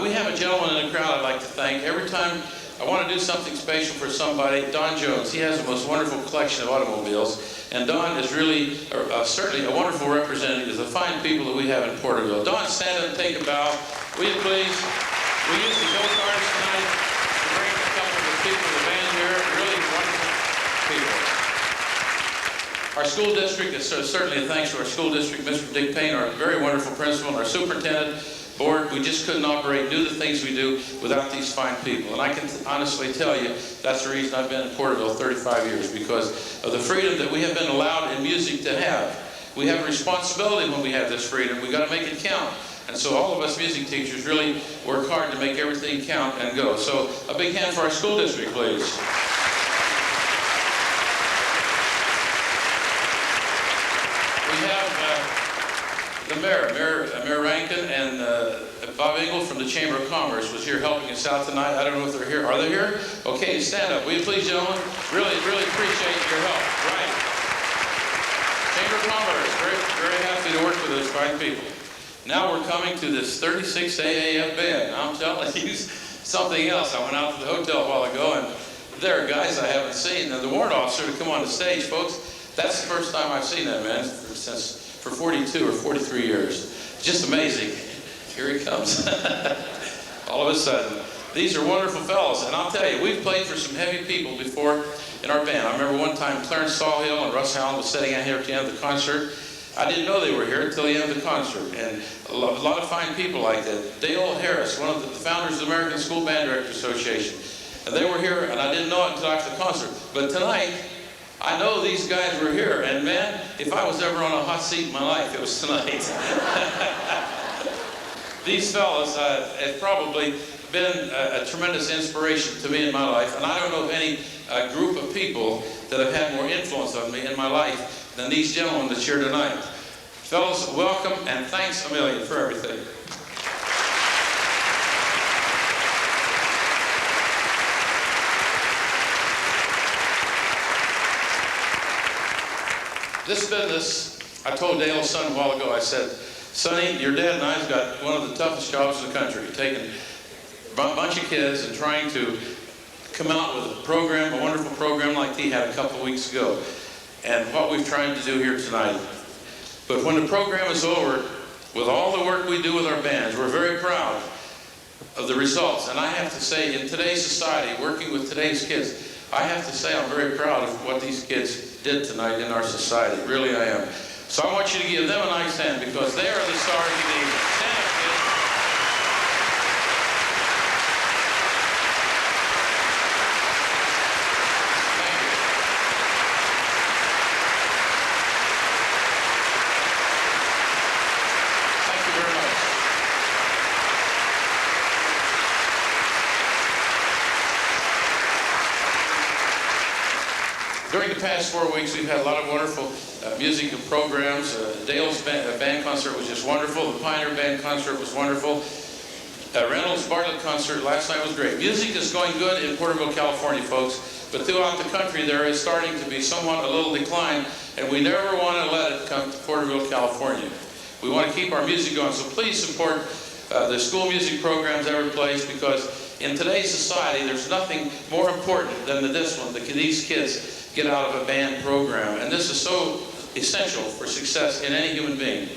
We have a gentleman in the crowd I'd like to thank. Every time I want to do something special for somebody, Don Jones. He has the most wonderful collection of automobiles. And Don is really, certainly a wonderful representative of the fine people that we have in Porterville. Don, stand up and take a bow. Will you please? We use the go-karts tonight to bring a couple of the people of the band here. Really wonderful people. Our school district, certainly a thanks to our school district, Mr. Dick Payne, our very wonderful principal, and our superintendent board. We just couldn't operate, do the things we do without these fine people. And I can honestly tell you, that's the reason I've been in Porterville 35 years, because of the freedom that we have been allowed in music to have. We have a responsibility when we have this freedom. We've got to make it count. And so all of us music teachers really work hard to make everything count and go. So a big hand for our school district, please. We have the Mayor Rankin, and Bob Engel from the Chamber of Commerce was here helping us out tonight. I don't know if they're here. Are they here? Okay, stand up. Will you please, gentlemen? Really appreciate your help. Right. Chamber of Commerce, very happy to work with those fine people. Now we're coming to this 36 AAF band. I'm telling you something else. I went out to the hotel a while ago, and there are guys I haven't seen. And the warrant officer to come on the stage, folks, that's the first time I've seen that man for 42 or 43 years. Just amazing. Here he comes. All of a sudden. These are wonderful fellows, and I'll tell you, we've played for some heavy people before in our band. I remember one time Clarence Sawhill and Russ Howland was sitting out here at the end of the concert. I didn't know they were here until the end of the concert, and a lot of fine people like that. Dale Harris, one of the founders of the American School Band Directors Association. And they were here, and I didn't know it until after the concert. But tonight, I know these guys were here, and man, if I was ever on a hot seat in my life, it was tonight. These fellas have probably been a tremendous inspiration to me in my life, and I don't know of any group of people that have had more influence on me in my life than these gentlemen that's here tonight. Fellas, welcome, and thanks a million for everything. This business, I told Dale's son a while ago, I said, Sonny, your dad and I's got one of the toughest jobs in the country, taking a bunch of kids and trying to come out with a program, a wonderful program like he had a couple of weeks ago, and what we've tried to do here tonight. But when the program is over, with all the work we do with our bands, we're very proud of the results. And I have to say, in today's society, working with today's kids, I have to say I'm very proud of what these kids did tonight in our society. Really, I am. So I want you to give them a nice hand because they are the stars of the evening. Stand up, kids. Thank you. Thank you very much. During the past 4 weeks, we've had a lot of wonderful music and programs. Dale's band concert was just wonderful. The Pioneer Band concert was wonderful. Reynolds Bartlett concert last night was great. Music is going good in Porterville, California, folks, but throughout the country there is starting to be somewhat a little decline, and we never want to let it come to Porterville, California. We want to keep our music going, so please support the school music programs every place, because in today's society there's nothing more important than the discipline that these kids get out of a band program, and this is so essential for success in any human being.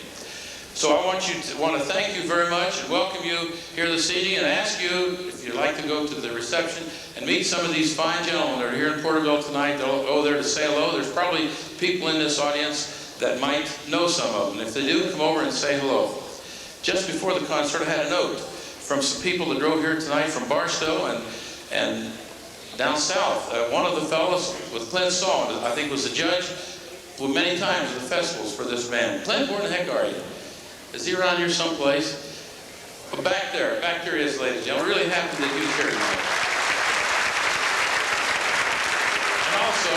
So I want to thank you very much and welcome you here this evening, and ask you if you'd like to go to the reception and meet some of these fine gentlemen that are here in Porterville tonight. They'll go there to say hello. There's probably people in this audience that might know some of them. If they do, come over and say hello. Just before the concert, I had a note from some people that drove here tonight from Barstow and down south. One of the fellows with Clint Saw, I think was the judge many times at the festivals for this band. Clint, where the heck are you? Is he around here someplace? But back there he is, ladies and gentlemen. Really happy that he's here tonight. And also,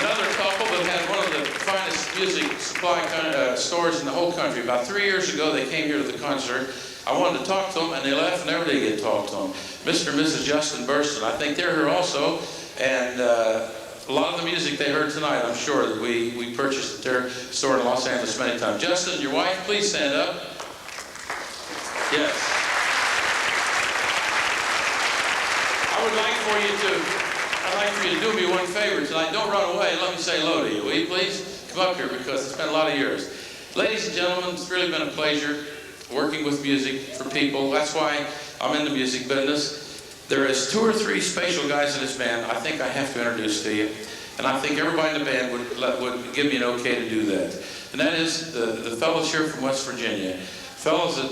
another couple that had one of the finest music supply stores in the whole country. About 3 years ago, they came here to the concert. I wanted to talk to them, and they left and never did get to talk to them. Mr. and Mrs. Justin Burston, I think they're here also, and a lot of the music they heard tonight, I'm sure that we purchased at their store in Los Angeles many times. Justin, your wife, please stand up. Yes. I'd like for you to do me one favor tonight. Don't run away. Let me say hello to you. Will you please come up here, because it's been a lot of years. Ladies and gentlemen, it's really been a pleasure working with music for people. That's why I'm in the music business. There is 2 or 3 special guys in this band I think I have to introduce to you, and I think everybody in the band would give me an okay to do that. And that is the fellows here from West Virginia. Fellows that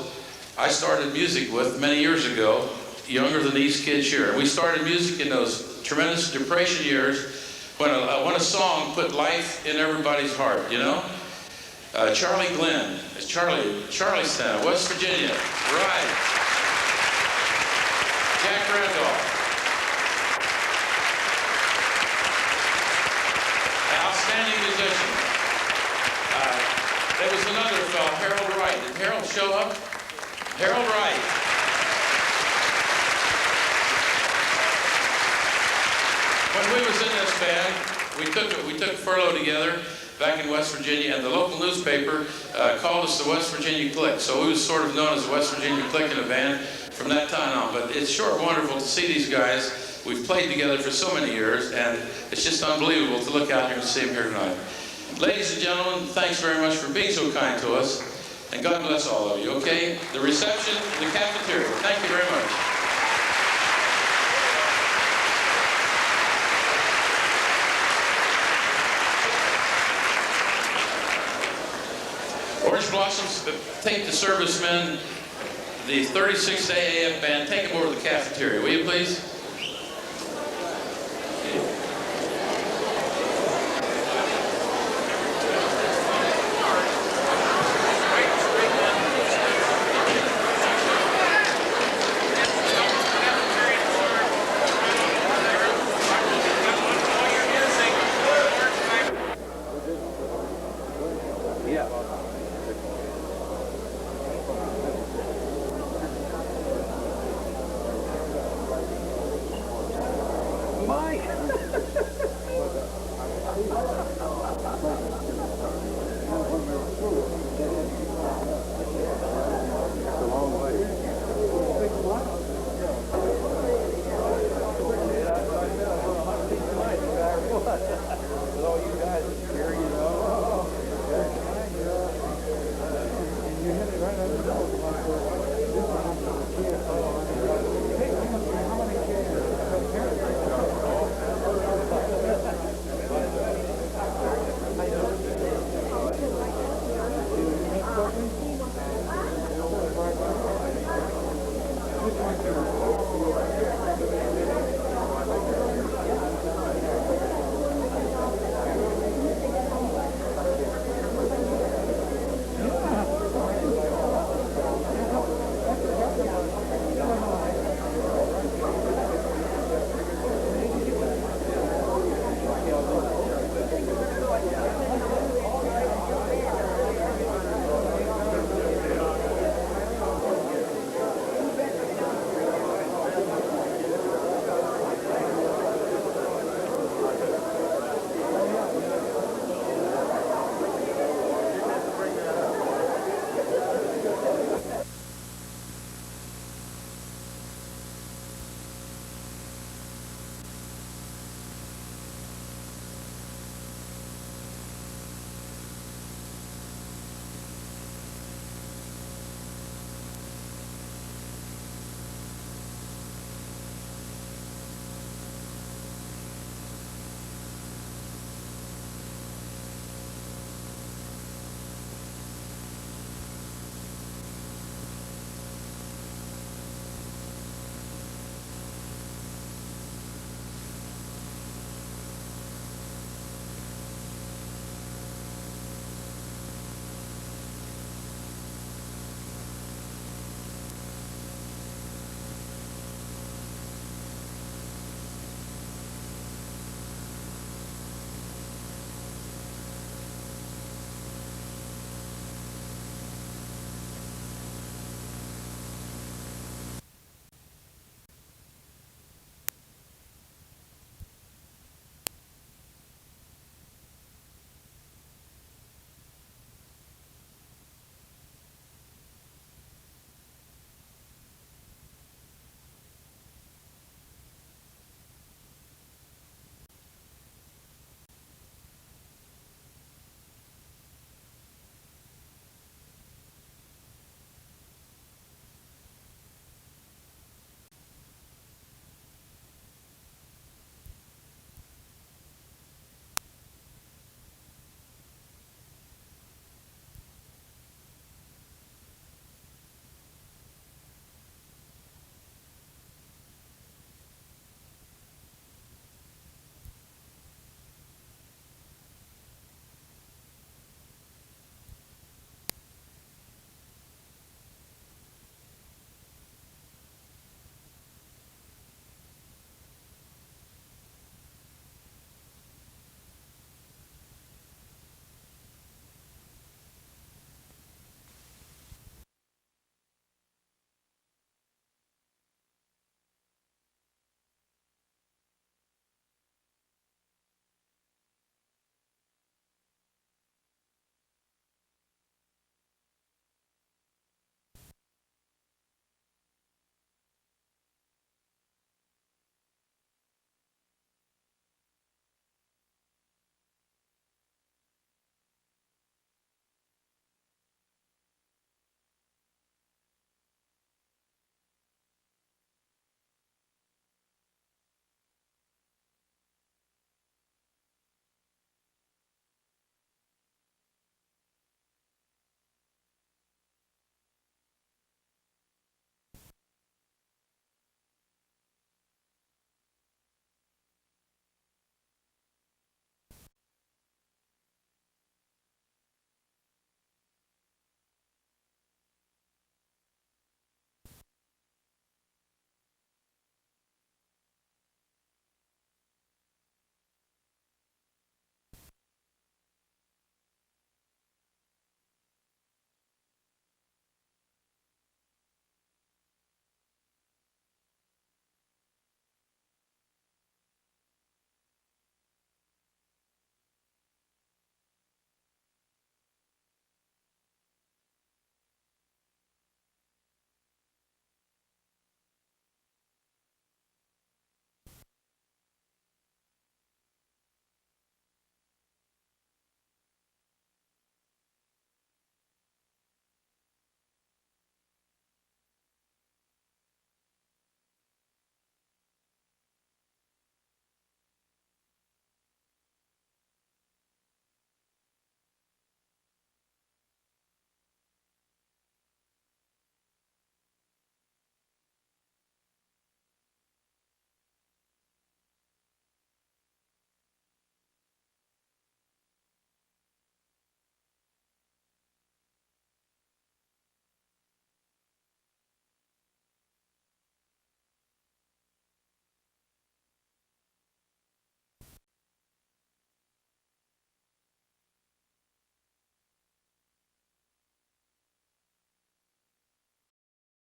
I started music with many years ago, younger than these kids here. And we started music in those tremendous Depression years when a song put life in everybody's heart, you know? Charlie Glenn, Charlestown, West Virginia, right. Jack Randolph. Outstanding musician. There was another fellow, Harold Wright. Did Harold show up? Harold Wright. When we was in this band, we took furlough together back in West Virginia, and the local newspaper called us the West Virginia Clique. So we was sort of known as the West Virginia Clique in a band from that time on. But it's sure wonderful to see these guys. We've played together for so many years, and it's just unbelievable to look out here and see them here tonight. Ladies and gentlemen, thanks very much for being so kind to us, and God bless all of you, okay? The reception, the cafeteria. Thank you very much. Orange Blossoms, take the servicemen, the 36th AAF band, take them over to the cafeteria, will you please?